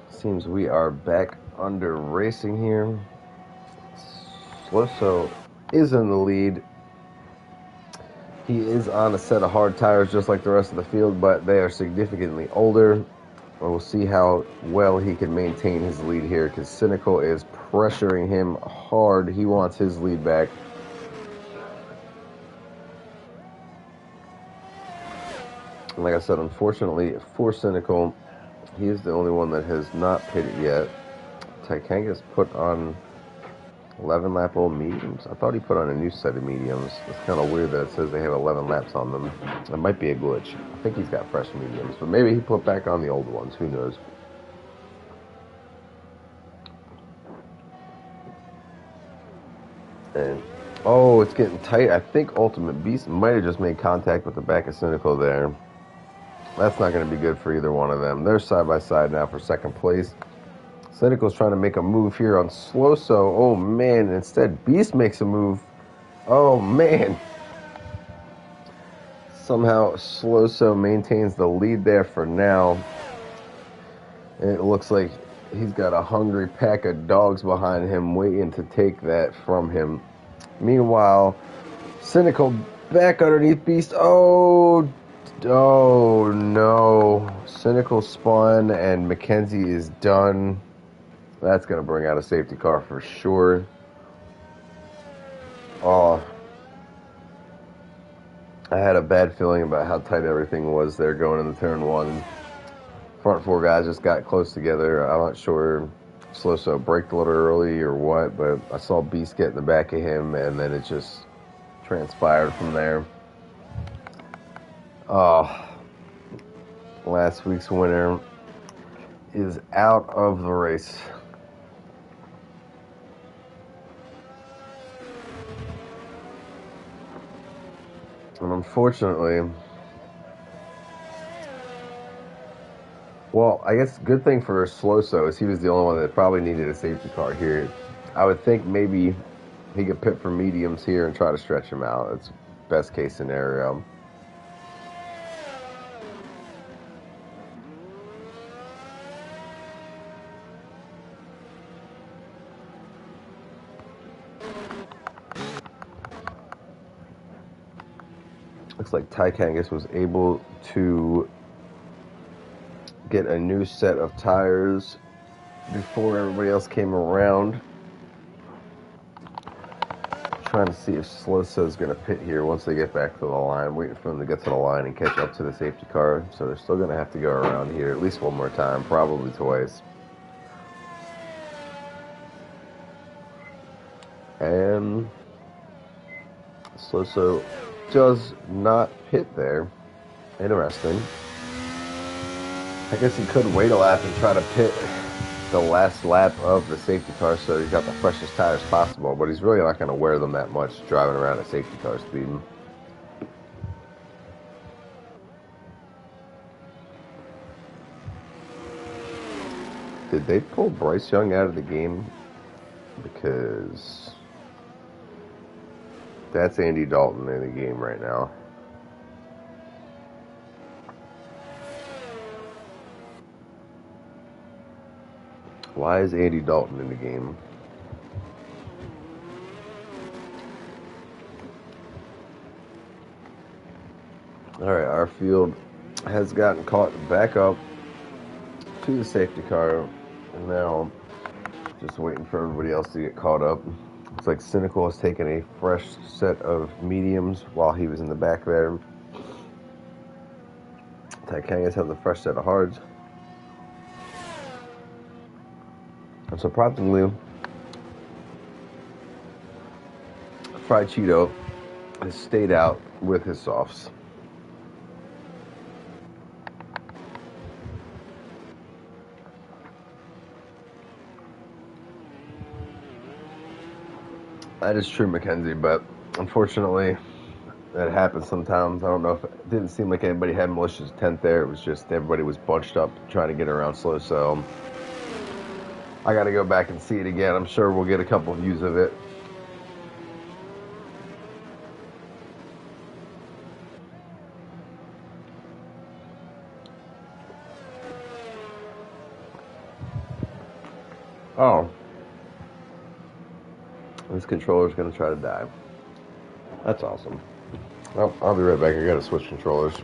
seems we are back under racing here. Slisso is in the lead. He is on a set of hard tires just like the rest of the field, but they are significantly older. We'll see how well he can maintain his lead here, because Cynical is pressuring him hard. He wants his lead back. And like I said, unfortunately for Cynical, he is the only one that has not pitted yet. Tykangas put on 11 lap old mediums. I thought he put on a new set of mediums. It's kind of weird that it says they have 11 laps on them. It might be a glitch. I think he's got fresh mediums, but maybe he put back on the old ones. Who knows? And oh, it's getting tight. I think Ultimate Beast might have just made contact with the back of Cynical there. That's not going to be good for either one of them. They're side by side now for second place. Cynical's trying to make a move here on Sloso. Oh, man. Instead, Beast makes a move. Oh, man. Somehow, Sloso maintains the lead there for now. And it looks like he's got a hungry pack of dogs behind him waiting to take that from him. Meanwhile, Cynical back underneath Beast. Oh, Oh no. Cynical spun and Mackenzie is done. That's going to bring out a safety car for sure. Oh, I had a bad feeling about how tight everything was there going into turn one. Front four guys just got close together. I'm not sure if Sloso braked a little early or what, but I saw Beast get in the back of him, and then it just transpired from there. Oh, last week's winner is out of the race. And unfortunately, well, I guess good thing for Sloso is he was the only one that probably needed a safety car here. I would think maybe he could pit for mediums here and try to stretch him out. It's best case scenario. Looks like Ty Kangas was able to get a new set of tires before everybody else came around. Trying to see if Sloso is going to pit here once they get back to the line. Waiting for them to get to the line and catch up to the safety car. So they're still going to have to go around here at least one more time, probably twice. And Sloso does not pit there. Interesting. I guess he could wait a lap and try to pit the last lap of the safety car so he's got the freshest tires possible, but he's really not going to wear them that much driving around at safety car speed. Did they pull Bryce Young out of the game? Because that's Andy Dalton in the game right now. Why is Andy Dalton in the game? Alright, our field has gotten caught back up to the safety car, and now just waiting for everybody else to get caught up. Looks like Cynical has taken a fresh set of mediums while he was in the back there. Tykangas has a fresh set of hards. And surprisingly, Fried Cheeto has stayed out with his softs. That is true, Mackenzie, but unfortunately, that happens sometimes. I don't know if it didn't seem like anybody had malicious intent there. It was just everybody was bunched up trying to get around slow. So I got to go back and see it again. I'm sure we'll get a couple views of it. Oh. This controller's going to try to die. That's awesome. Well, I'll be right back. I got to switch controllers.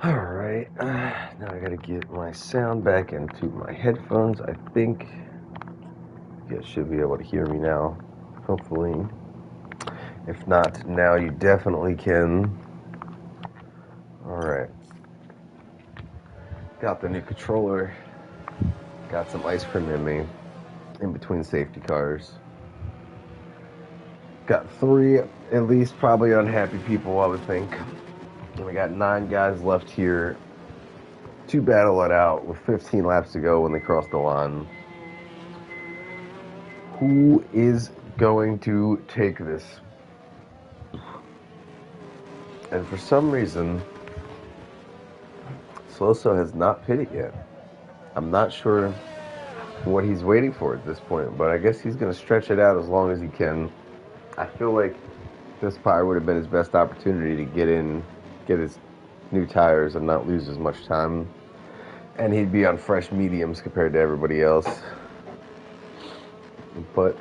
Alright, now I gotta get my sound back into my headphones. I think you guys should be able to hear me now, hopefully. If not, now you definitely can. Alright. Got the new controller. Got some ice cream in me, in between safety cars. Got 3, at least, probably unhappy people, I would think. And we got 9 guys left here to battle it out with 15 laps to go when they cross the line. Who is going to take this? And for some reason, Sloso has not pitted yet. I'm not sure what he's waiting for at this point, but I guess he's going to stretch it out as long as he can. I feel like this probably would have been his best opportunity to get his new tires and not lose as much time. And he'd be on fresh mediums compared to everybody else. But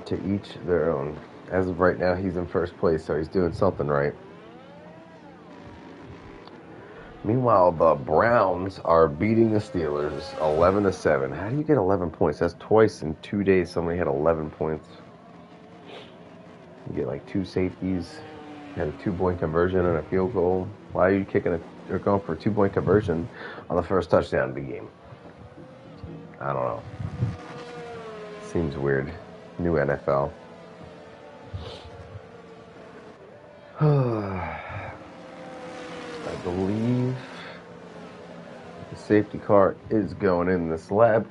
to each their own. As of right now, he's in first place, so he's doing something right. Meanwhile, the Browns are beating the Steelers 11-7. How do you get 11 points? That's twice in 2 days somebody had 11 points. You get like 2 safeties, you had a 2-point conversion and a field goal. Why are you or going for a 2-point conversion on the first touchdown of the game? I don't know. Seems weird. New NFL. I believe the safety car is going in this lap.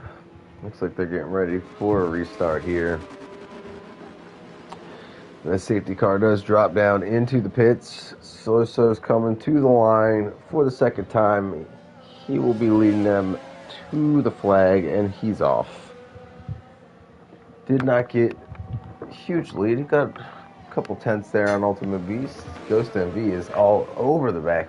Looks like they're getting ready for a restart here. The safety car does drop down into the pits. Sloso's coming to the line for the second time. He will be leading them to the flag, and he's off. Did not get a huge lead. He got a couple tenths there on Ultimate Beast. Ghost MV is all over the back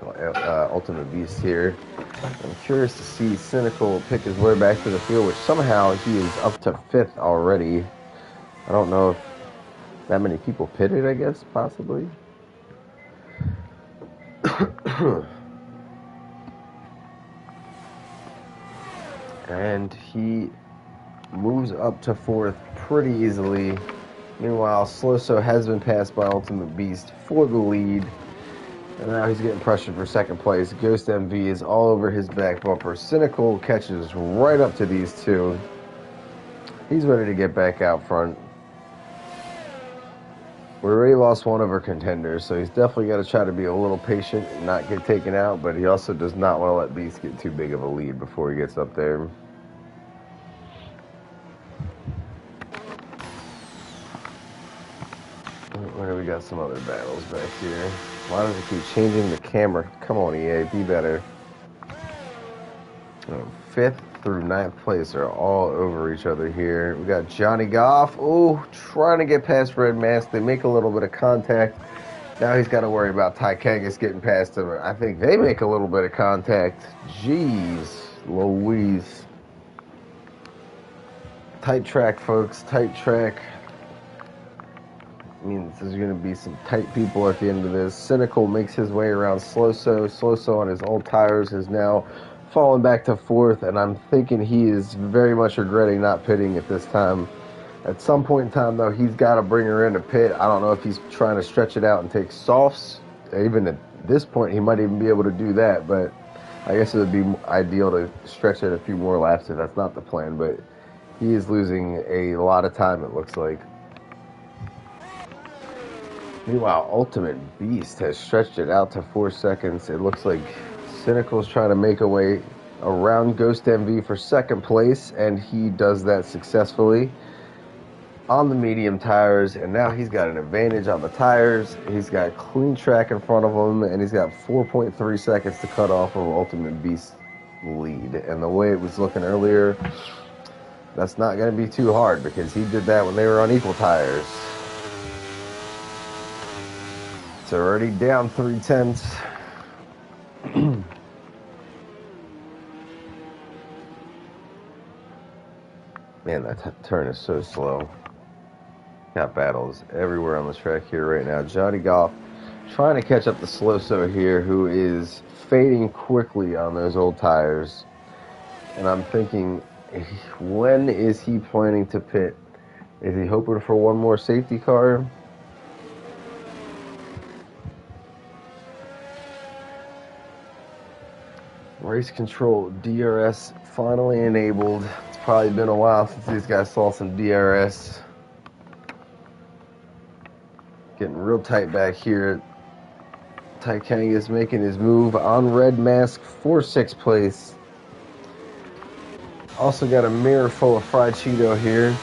Ultimate Beast here. I'm curious to see Cynical pick his way back to the field, which somehow he is up to 5th already. I don't know if that many people pitted, I guess, possibly. And he moves up to 4th pretty easily. Meanwhile, Sloso has been passed by Ultimate Beast for the lead. And now he's getting pressured for 2nd place. Ghost MV is all over his back bumper. Cynical catches right up to these two. He's ready to get back out front. We already lost one of our contenders, so he's definitely got to try to be a little patient and not get taken out, but he also does not want to let Beast get too big of a lead before he gets up there. We got some other battles back here. Why does it keep changing the camera? Come on, EA, be better. 5th through 9th place are all over each other here. We got Johnny Goff. Oh, trying to get past Red Mask. They make a little bit of contact. Now he's got to worry about Ty Kangas getting past him. I think they make a little bit of contact. Jeez Louise. Tight track, folks. Tight track. I mean, there's going to be some tight people at the end of this. Cynical makes his way around Sloso. Sloso on his old tires is now fallen back to 4th, and I'm thinking he is very much regretting not pitting at this time. At some point in time, though, he's got to bring her into pit. I don't know if he's trying to stretch it out and take softs. Even at this point, he might even be able to do that, but I guess it would be ideal to stretch it a few more laps if that's not the plan, but he is losing a lot of time, it looks like. Meanwhile, Ultimate Beast has stretched it out to 4 seconds. It looks like Cynical's trying to make a way around Ghost MV for 2nd place, and he does that successfully on the medium tires, and now he's got an advantage on the tires. He's got clean track in front of him, and he's got 4.3 seconds to cut off of Ultimate Beast's lead. And the way it was looking earlier, that's not going to be too hard because he did that when they were on equal tires. It's already down 3/10. Man, that turn is so slow. Got battles everywhere on the track here right now. Johnny Goff trying to catch up to Sloso here, who is fading quickly on those old tires. And I'm thinking, when is he planning to pit? Is he hoping for one more safety car? Race control, DRS finally enabled. It's probably been a while since these guys saw some DRS. Getting real tight back here. Ty Kangas making his move on Red Mask for 6th place. Also got a mirror full of fried Cheeto here.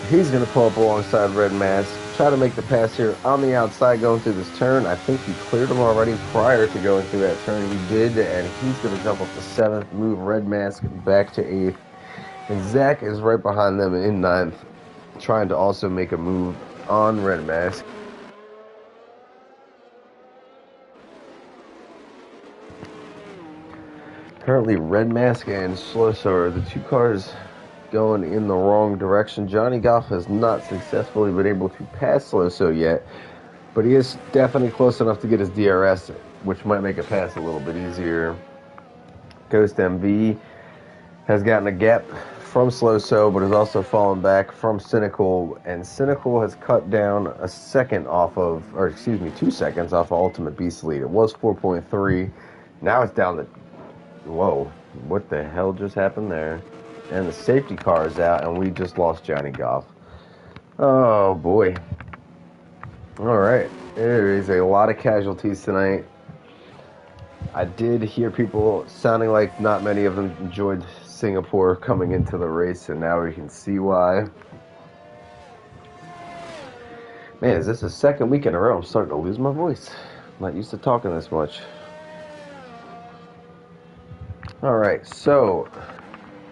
He's going to pull up alongside Red Mask. try to make the pass here on the outside going through this turn. I think he cleared him already prior to going through that turn. He did, and he's going to jump up to 7th, move Red Mask back to 8th. And Zach is right behind them in 9th, trying to also make a move on Red Mask. Currently, Red Mask and Sloso are the two cars going in the wrong direction. Johnny Goff has not successfully been able to pass Sloso yet, but he is definitely close enough to get his DRS, which might make a pass a little bit easier. Ghost MV has gotten a gap from Sloso, but has also fallen back from Cynical, and Cynical has cut down 2 seconds off of Ultimate Beast lead. It was 4.3. Now it's down to, whoa, what the hell just happened there? And the safety car is out, and we just lost Johnny Goff. Oh, boy. All right. There is a lot of casualties tonight. I did hear people sounding like not many of them enjoyed Singapore coming into the race, and now we can see why. Man, is this the second week in a row I'm starting to lose my voice? I'm not used to talking this much. Alright, so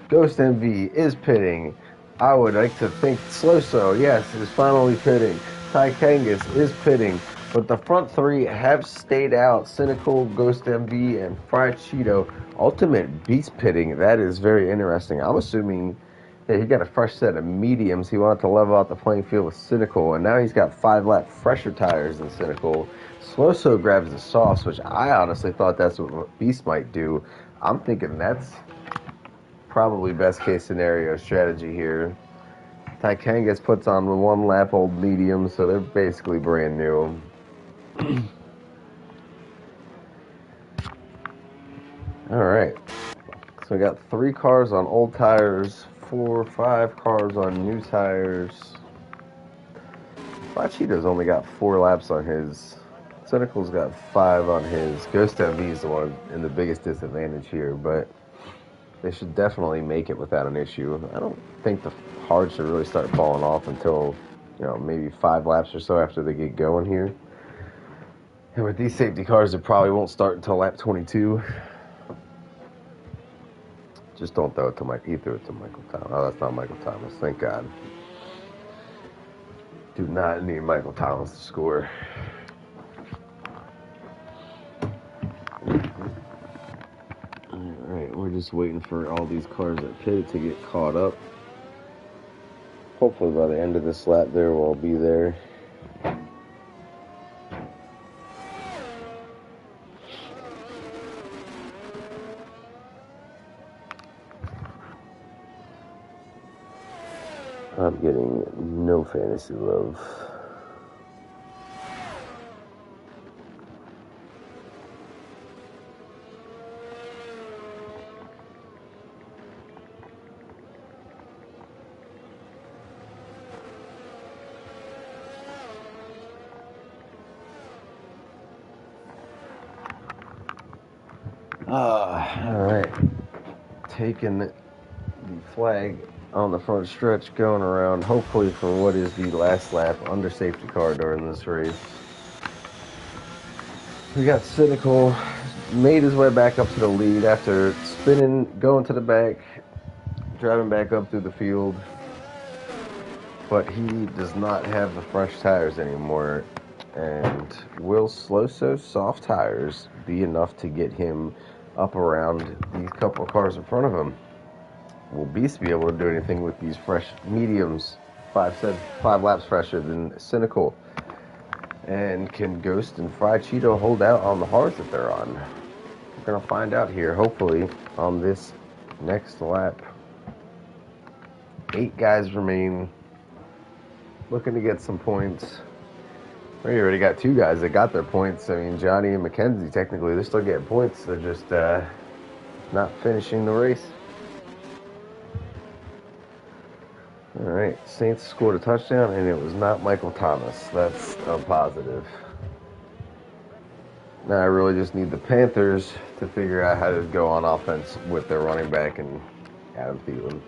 Ghost MV is pitting. I would like to think Sloso, yes, is finally pitting. Ty Kangas is pitting. But the front three have stayed out. Cynical, Ghost MV, and Fried Cheeto. Ultimate Beast pitting. That is very interesting. I'm assuming that he got a fresh set of mediums. He wanted to level out the playing field with Cynical, and now he's got 5-lap fresher tires than Cynical. Sloso grabs the softs, which I honestly thought that's what Beast might do. I'm thinking that's probably best case scenario strategy here. Tykangas puts on 1-lap old mediums, so they're basically brand new. Alright, so we got 3 cars on old tires, 5 cars on new tires. Cheeto's only got 4 laps on his. Cynical's got 5 on his. Ghost MV is the one in the biggest disadvantage here, but they should definitely make it without an issue. I don't think the hard should really start falling off until, maybe 5 laps or so after they get going here. And with these safety cars, it probably won't start until lap 22. Just don't throw it to Mike. He threw it to Michael Thomas. Oh, that's not Michael Thomas. Thank God. Do not need Michael Thomas to score. Alright, we're just waiting for all these cars that pitted to get caught up. Hopefully by the end of this lap there, we'll all be there. I'm getting no fantasy love. Alright. Taking the flag on the front stretch, going around, hopefully for what is the last lap under safety car during this race. We got Cynical, made his way back up to the lead after spinning, going to the back, driving back up through the field. But he does not have the fresh tires anymore. And will Sloso's soft tires be enough to get him up around these couple of cars in front of him? Will Beast be able to do anything with these fresh mediums, 5 laps fresher than Cynical? And can Ghost and Fried Cheeto hold out on the hards that they're on? We're going to find out here, hopefully, on this next lap. 8 guys remain, looking to get some points. We already got 2 guys that got their points. I mean, Johnny and Mackenzie, technically, they're still getting points. They're just not finishing the race. Alright, Saints scored a touchdown, and it was not Michael Thomas. That's a positive. Now I really just need the Panthers to figure out how to go on offense with their running back and Adam Thielen.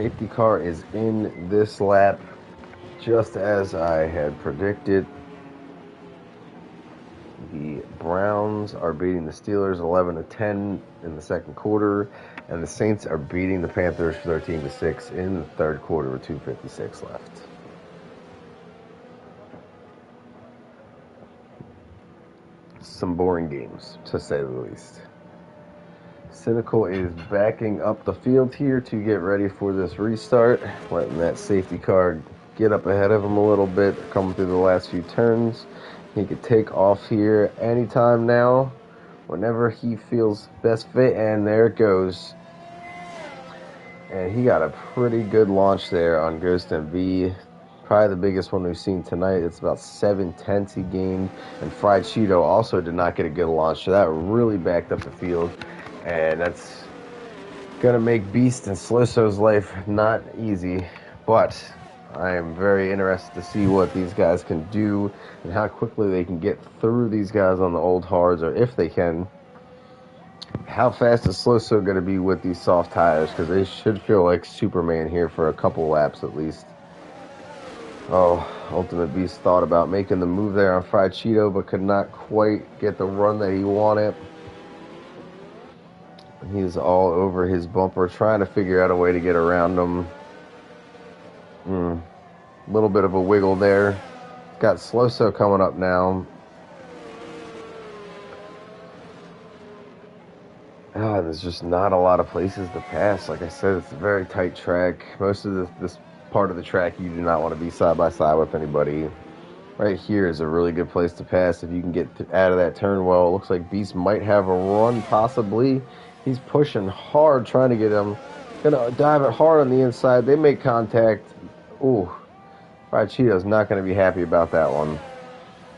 Safety car is in this lap, just as I had predicted. The Browns are beating the Steelers 11-10 in the second quarter, and the Saints are beating the Panthers 13-6 in the third quarter with 2:56 left. Some boring games, to say the least. Cynical is backing up the field here to get ready for this restart, letting that safety car get up ahead of him a little bit, coming through the last few turns. He could take off here anytime now, whenever he feels best fit, and there it goes. And he got a pretty good launch there on Ghost MV. Probably the biggest one we've seen tonight. It's about 7/10 he gained. And Fried Cheeto also did not get a good launch, so that really backed up the field. And that's going to make Beast and Sloso's life not easy. But I am very interested to see what these guys can do and how quickly they can get through these guys on the old hards, or if they can. How fast is Sloso going to be with these soft tires? Because they should feel like Superman here for a couple laps at least. Oh, Ultimate Beast thought about making the move there on Fried Cheeto, but could not quite get the run that he wanted. He's all over his bumper, trying to figure out a way to get around him. Little bit of a wiggle there. Got Sloso coming up now. There's just not a lot of places to pass. Like I said, it's a very tight track. Most of this part of the track, you do not want to be side by side with anybody. Right here is a really good place to pass if you can get out of that turn well. It looks like Beast might have a run, possibly. He's pushing hard, trying to get him. Gonna dive it hard on the inside. They make contact. Ooh, Fried Cheeto's not going to be happy about that one.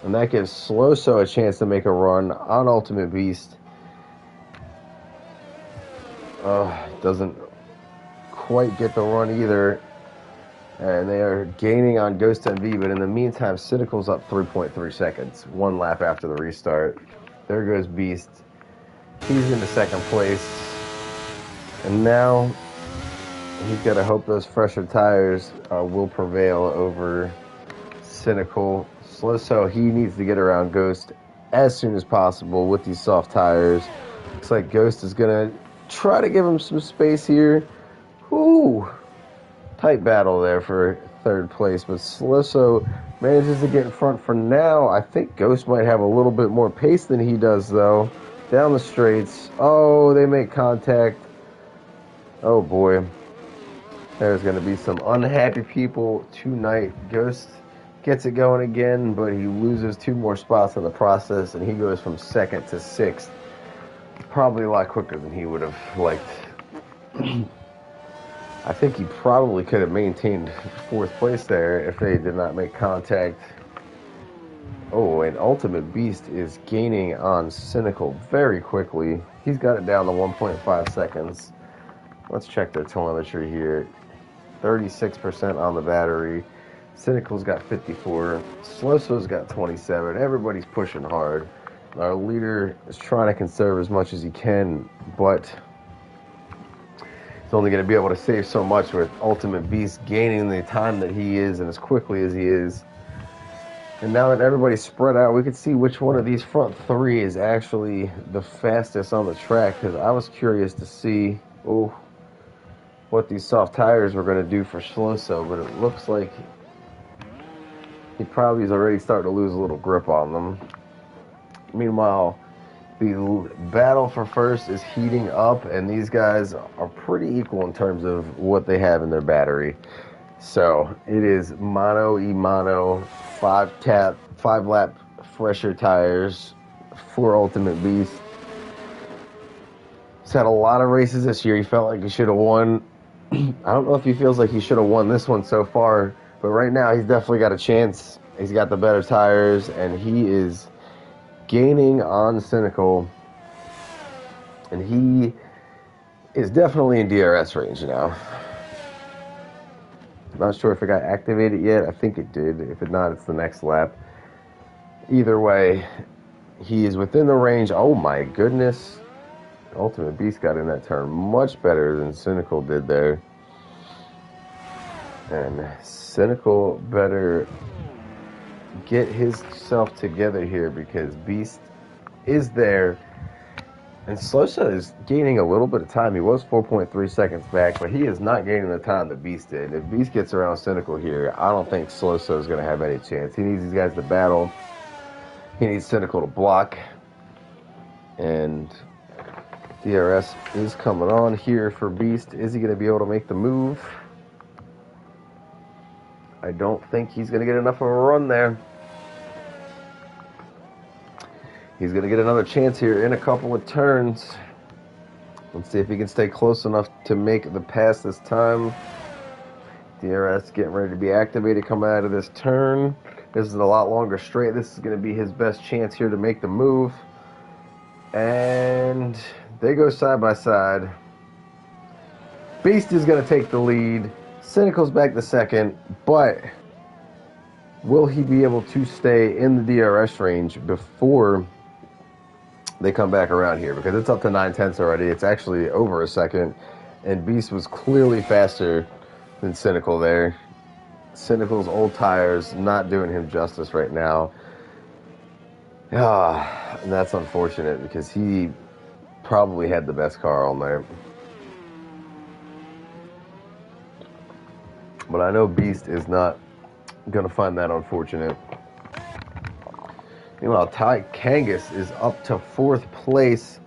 And that gives Sloso a chance to make a run on Ultimate Beast. Doesn't quite get the run either. And they are gaining on Ghost MV, but in the meantime, Cynical's up 3.3 seconds, one lap after the restart. There goes Beast. He's into second place. And now he's got to hope those fresher tires will prevail over Cynical. So he needs to get around Ghost as soon as possible with these soft tires. Looks like Ghost is going to try to give him some space here. Ooh. Tight battle there for third place, but Sloso manages to get in front for now. I think Ghost might have a little bit more pace than he does, though. Down the straights. Oh, they make contact. Oh, boy. There's going to be some unhappy people tonight. Ghost gets it going again, but he loses 2 more spots in the process, and he goes from second to sixth. Probably a lot quicker than he would have liked. I think he probably could have maintained fourth place there if they did not make contact. Oh, and Ultimate Beast is gaining on Cynical very quickly. He's got it down to 1.5 seconds. Let's check their telemetry here. 36% on the battery. Cynical's got 54. Sloso's got 27. Everybody's pushing hard. Our leader is trying to conserve as much as he can, but he's only going to be able to save so much with Ultimate Beast gaining the time that he is and as quickly as he is. And now that everybody's spread out, we can see which one of these front 3 is actually the fastest on the track, because I was curious to see what these soft tires were going to do for Sloso, but it looks like he probably is already starting to lose a little grip on them. Meanwhile, the battle for first is heating up, and these guys are pretty equal in terms of what they have in their battery. So it is mano y mano, 5 lap fresher tires for Ultimate Beast. He's had a lot of races this year. He felt like he should have won. I don't know if he feels like he should have won this one so far, but right now he's definitely got a chance. He's got the better tires, and he is gaining on Cynical, and he is definitely in DRS range now. I'm not sure if it got activated yet. I think it did. If it not, it's the next lap. Either way, he is within the range. Oh my goodness. Ultimate Beast got in that turn much better than Cynical did there. And Cynical better get himself together here because Beast is there. And Slosa is gaining a little bit of time. He was 4.3 seconds back, but he is not gaining the time that Beast did. If Beast gets around Cynical here, I don't think Slosa is going to have any chance. He needs these guys to battle. He needs Cynical to block. And DRS is coming on here for Beast. Is he going to be able to make the move? I don't think he's going to get enough of a run there. He's going to get another chance here in a couple of turns. Let's see if he can stay close enough to make the pass this time. DRS getting ready to be activated coming out of this turn. This is a lot longer straight. This is going to be his best chance here to make the move. And they go side by side. Beast is going to take the lead. Cynical's back to second, but will he be able to stay in the DRS range before they come back around here? Because it's up to 9/10 already. It's actually over a second, and Beast was clearly faster than Cynical there. Cynical's old tires not doing him justice right now. And that's unfortunate because he probably had the best car all night. But I know Beast is not going to find that unfortunate. Meanwhile, Ty Kangas is up to 4th place.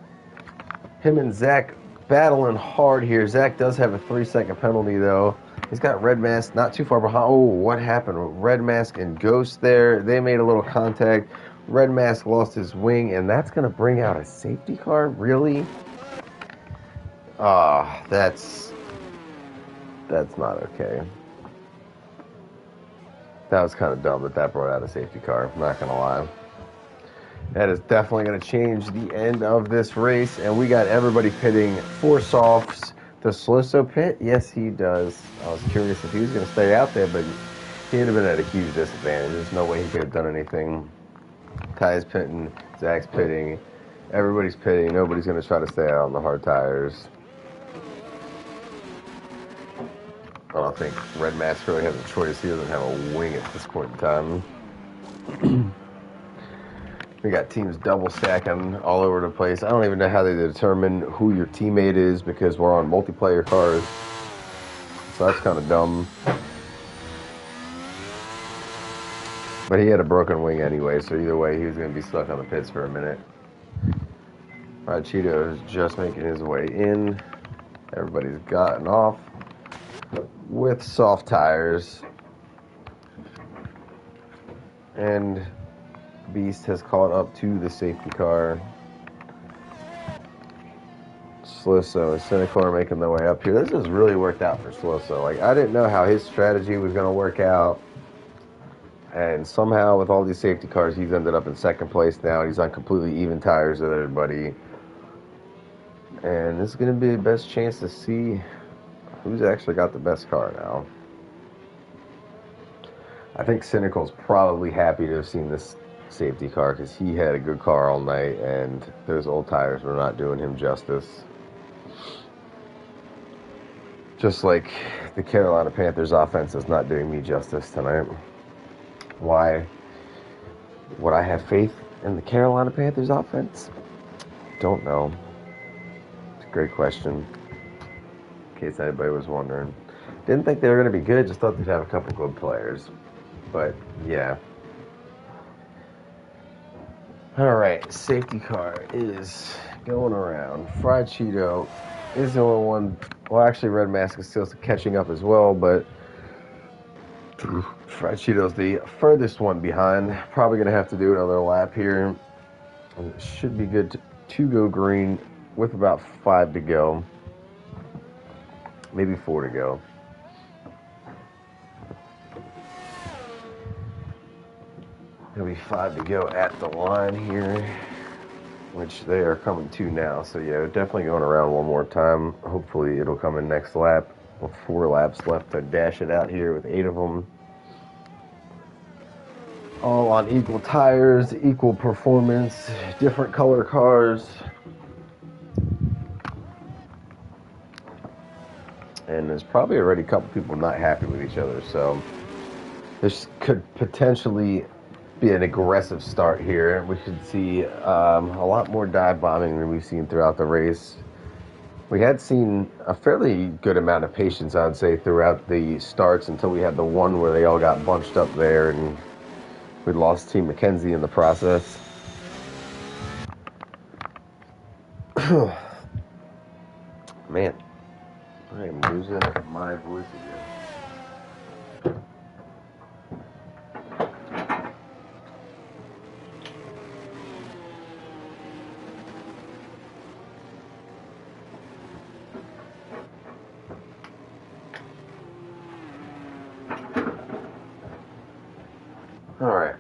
Him and Zach battling hard here. Zach does have a 3-second penalty, though. He's got Red Mask not too far behind. Oh, what happened? Red Mask and Ghost there. They made a little contact. Red Mask lost his wing, and that's going to bring out a safety car? Really? That's not okay. That was kind of dumb that brought out a safety car. I'm not going to lie. That is definitely going to change the end of this race. And we got everybody pitting for softs. Does Slisso pit? Yes, he does. I was curious if he was going to stay out there, but he'd have been at a huge disadvantage. There's no way he could have done anything. Ty's pitting. Zach's pitting. Everybody's pitting. Nobody's going to try to stay out on the hard tires. I don't think Red Mask really has a choice. He doesn't have a wing at this point in time. We got teams double stacking all over the place. I don't even know how they determine who your teammate is because we're on multiplayer cars. So that's kind of dumb. But he had a broken wing anyway, so either way, he was going to be stuck on the pits for a minute. Alright, Cheeto is just making his way in. Everybody's gotten off with soft tires. And Beast has caught up to the safety car. Sloso and Cynical are making their way up here. This has really worked out for Sloso. Like, I didn't know how his strategy was going to work out. And somehow, with all these safety cars, he's ended up in second place now. He's on completely even tires with everybody. And this is going to be the best chance to see who's actually got the best car now. I think Cynical's probably happy to have seen this safety car because he had a good car all night and those old tires were not doing him justice. Just like the Carolina Panthers offense is not doing me justice tonight. Why would I have faith in the Carolina Panthers offense? Don't know. It's a great question. In case anybody was wondering. Didn't think they were going to be good, just thought they'd have a couple good players. But, yeah. Alright, safety car is going around. Fried Cheeto is the only one. Well, actually, Red Mask is still catching up as well, but Fried Cheeto's the furthest one behind. Probably going to have to do another lap here. And it should be good to go green with about 5 to go. Maybe 4 to go. It'll be 5 to go at the line here, which they are coming to now. So yeah, definitely going around one more time. Hopefully it'll come in next lap. With 4 laps left to dash it out here with 8 of them. All on equal tires, equal performance, different color cars. and there's probably already a couple people not happy with each other. So this could potentially be an aggressive start here. We should see a lot more dive bombing than we've seen throughout the race. We had seen a fairly good amount of patience, I would say, throughout the starts until we had the one where they all got bunched up there and we lost Team McKenzie in the process. Man, I am losing my voice again. Alright.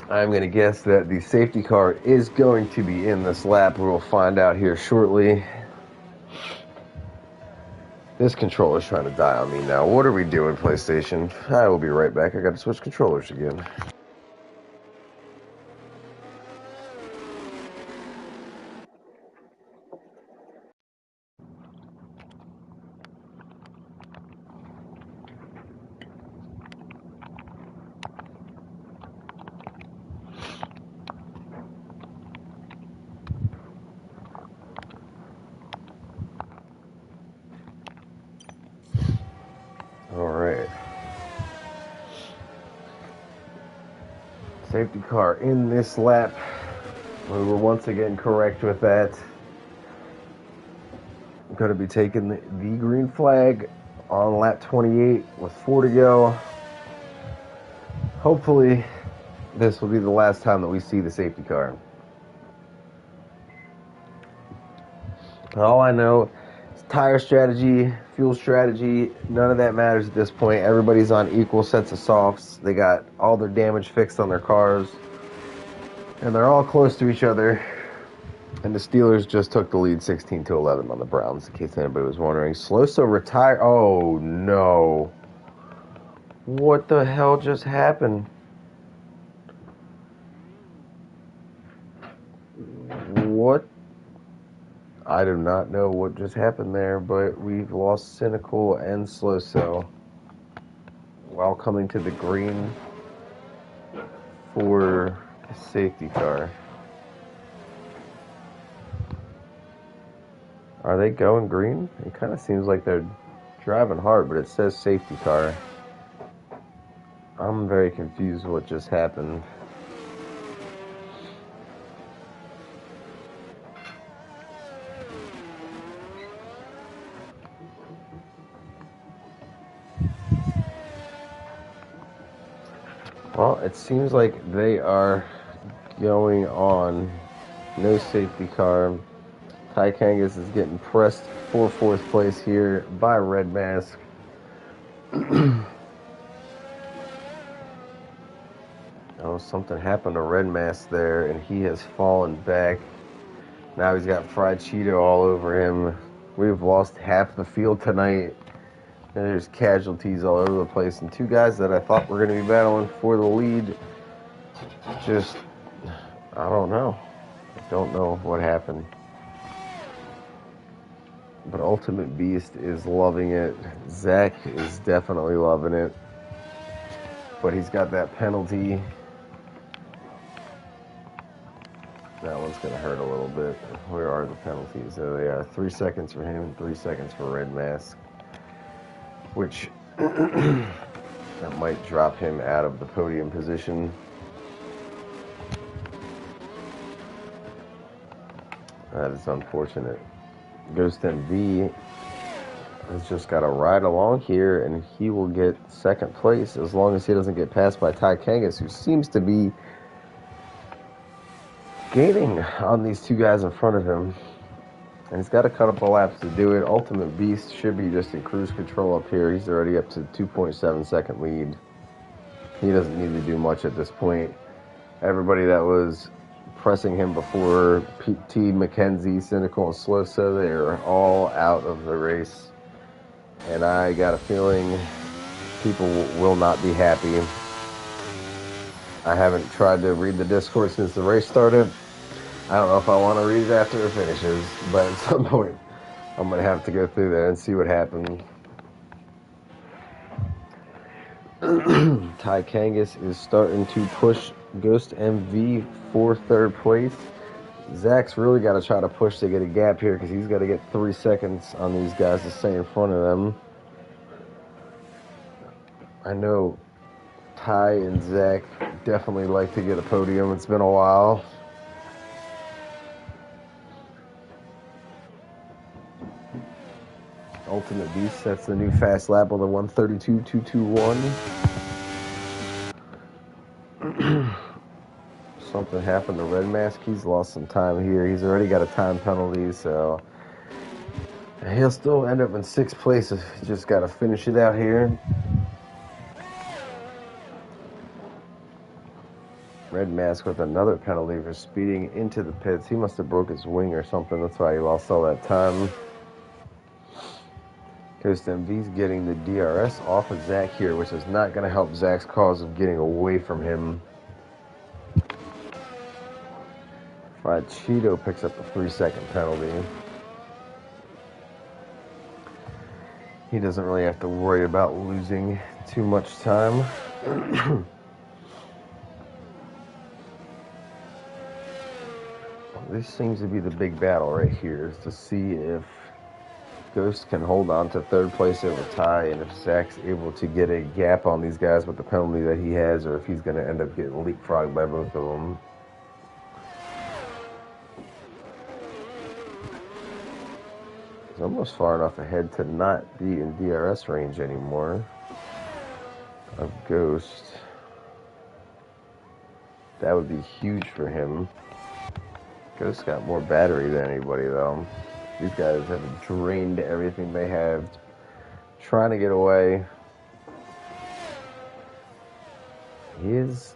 I'm going to guess that the safety car is going to be in this lap. We'll find out here shortly. This controller's trying to die on me now. What are we doing, PlayStation? I will be right back. I got to switch controllers again. Alright. Safety car in this lap. We were once again correct with that. I'm going to be taking the green flag on lap 28 with 4 to go. Hopefully, this will be the last time that we see the safety car. All I know is tire strategy, fuel strategy, none of that matters at this point. Everybody's on equal sets of softs. They got all their damage fixed on their cars. And they're all close to each other. And the Steelers just took the lead 16-11 on the Browns, in case anybody was wondering. Sloso retired. Oh, no. What the hell just happened? What? I do not know what just happened there, but we've lost Cynical and Sloso while coming to the green for a safety car. Are they going green? It kind of seems like they're driving hard, but it says safety car. I'm very confused what just happened. Well, it seems like they are going on no safety car. Ty Kangas is getting pressed for 4th place here by Red Mask. Oh, something happened to Red Mask there, and he has fallen back. Now he's got fried Cheeto all over him. We've lost half the field tonight. And there's casualties all over the place. And 2 guys that I thought were going to be battling for the lead, just, I don't know. I don't know what happened. But Ultimate Beast is loving it. Zach is definitely loving it. But he's got that penalty. That one's going to hurt a little bit. Where are the penalties? There they are. 3 seconds for him, 3 seconds for Red Mask. Which, that might drop him out of the podium position. That is unfortunate. Ghost MV has just got to ride along here, and he will get 2nd place as long as he doesn't get passed by Ty Kangas, who seems to be gaining on these 2 guys in front of him. And he's got a couple laps to do it. Ultimate Beast should be just in cruise control up here. He's already up to 2.7 second lead. He doesn't need to do much at this point. Everybody that was pressing him before, T. McKenzie, Cynical, and Sloso, they are all out of the race. And I got a feeling people will not be happy. I haven't tried to read the Discord since the race started. I don't know if I want to read it after it finishes, but at some point I'm going to have to go through there and see what happened. Ty Kangas is starting to push Ghost MV for third place. Zach's really got to try to push to get a gap here because he's got to get 3 seconds on these guys to stay in front of them. I know Ty and Zach definitely like to get a podium. It's been a while. Ultimate Beast sets the new fast lap with a 1:32.221. Something happened to Red Mask. He's lost some time here. He's already got a time penalty, so he'll still end up in 6th place. Just got to finish it out here. Red Mask with another penalty for speeding into the pits. He must have broke his wing or something. That's why he lost all that time. Ghost MV's getting the DRS off of Zach here, which is not going to help Zach's cause of getting away from him. Fried Cheeto picks up a 3-second penalty. He doesn't really have to worry about losing too much time. This seems to be the big battle right here, is to see if Ghost can hold on to 3rd place over Ty, and if Zach's able to get a gap on these guys with the penalty that he has, or if he's going to end up getting leapfrogged by both of them. He's almost far enough ahead to not be in DRS range anymore of Ghost. That would be huge for him. Ghost got more battery than anybody, though. These guys have drained everything they have, trying to get away. He is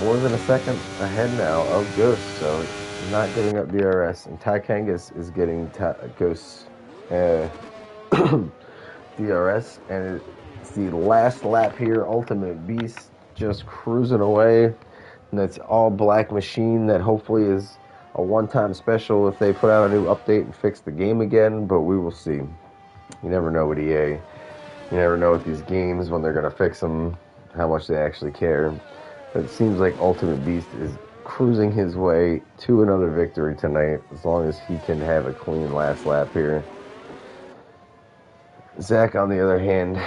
more than a second ahead now of Ghost, so not giving up DRS. And Ty Kangas is getting Ghost's DRS, and it's the last lap here. Ultimate Beast just cruising away, and that's all black machine that hopefully is a one-time special if they put out a new update and fix the game again, but we will see. You never know with EA. You never know with these games when they're going to fix them, how much they actually care. But it seems like Ultimate Beast is cruising his way to another victory tonight, as long as he can have a clean last lap here. Zach, on the other hand,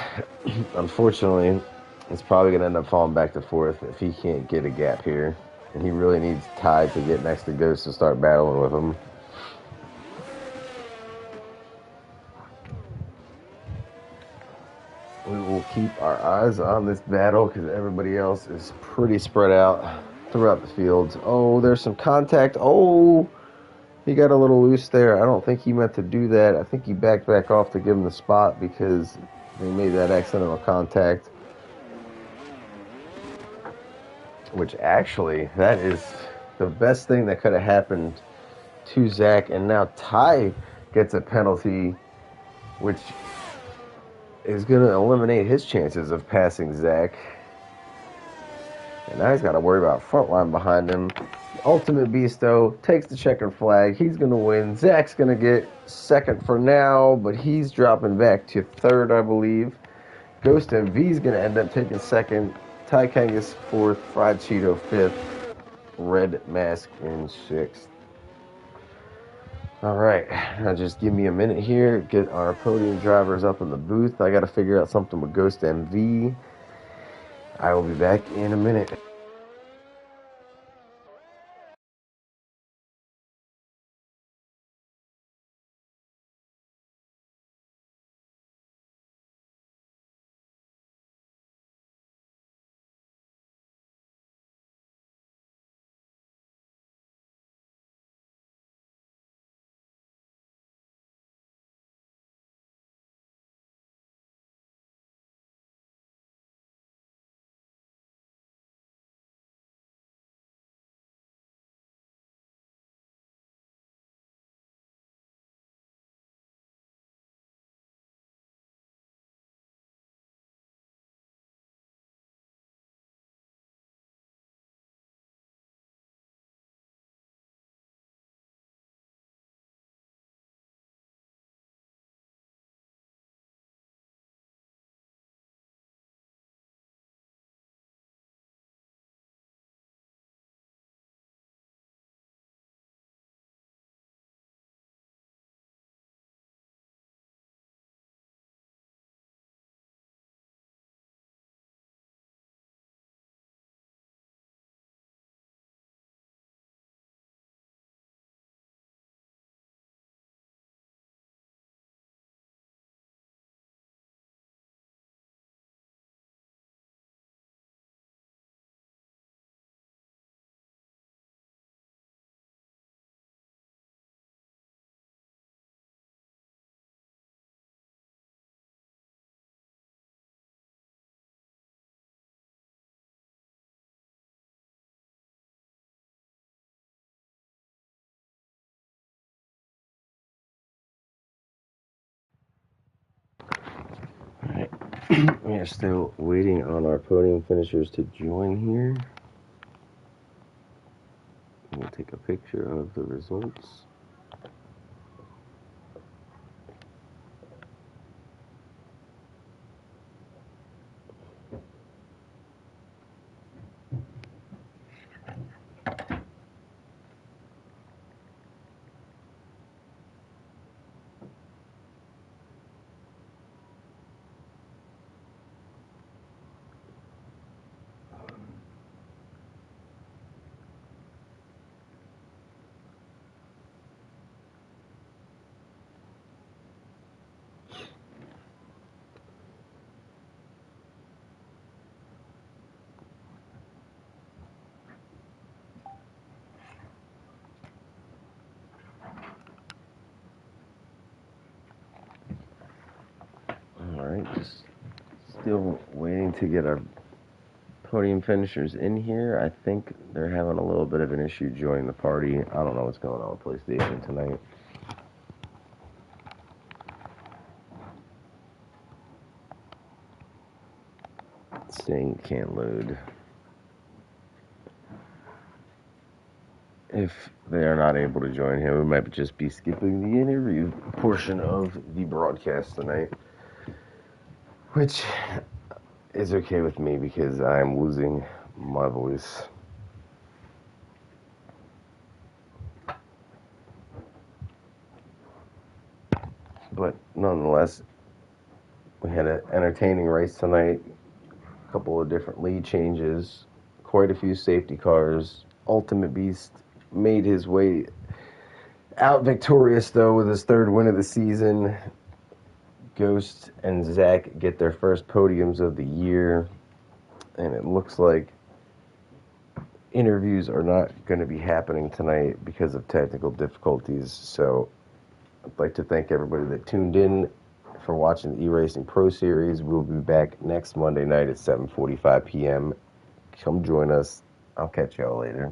unfortunately, is probably going to end up falling back to 4th if he can't get a gap here. And he really needs Ty to get next to Ghost to start battling with him. We will keep our eyes on this battle because everybody else is pretty spread out throughout the fields. Oh, there's some contact. Oh, he got a little loose there. I don't think he meant to do that. I think he backed back off to give him the spot because they made that accidental contact. Which actually, that is the best thing that could have happened to Zach. And now Ty gets a penalty, which is going to eliminate his chances of passing Zach. And now he's got to worry about front line behind him. Ultimate Beast, though, takes the checkered flag. He's going to win. Zach's going to get 2nd for now, but he's dropping back to 3rd, I believe. Ghost MV's going to end up taking 2nd. Ty Kangas 4th. Fried Cheeto 5th. Red Mask in 6th. All right, now just give me a minute here. Get our podium drivers up in the booth. I got to figure out something with Ghost MV. I will be back in a minute. We are still waiting on our podium finishers to join here. We'll take a picture of the results. Alright, just still waiting to get our podium finishers in here. I think they're having a little bit of an issue joining the party. I don't know what's going on with PlayStation tonight. It's saying can't load. If they are not able to join here, we might just be skipping the interview portion of the broadcast tonight, which is okay with me because I'm losing my voice. But nonetheless, we had an entertaining race tonight, a couple of different lead changes, quite a few safety cars. Ultimate Beast made his way out victorious, though, with his third win of the season. Ghost and Zach get their first podiums of the year, and it looks like interviews are not going to be happening tonight because of technical difficulties. So I'd like to thank everybody that tuned in for watching the E-Racing Pro Series. We'll be back next Monday night at 7:45 p.m. Come join us. I'll catch y'all later.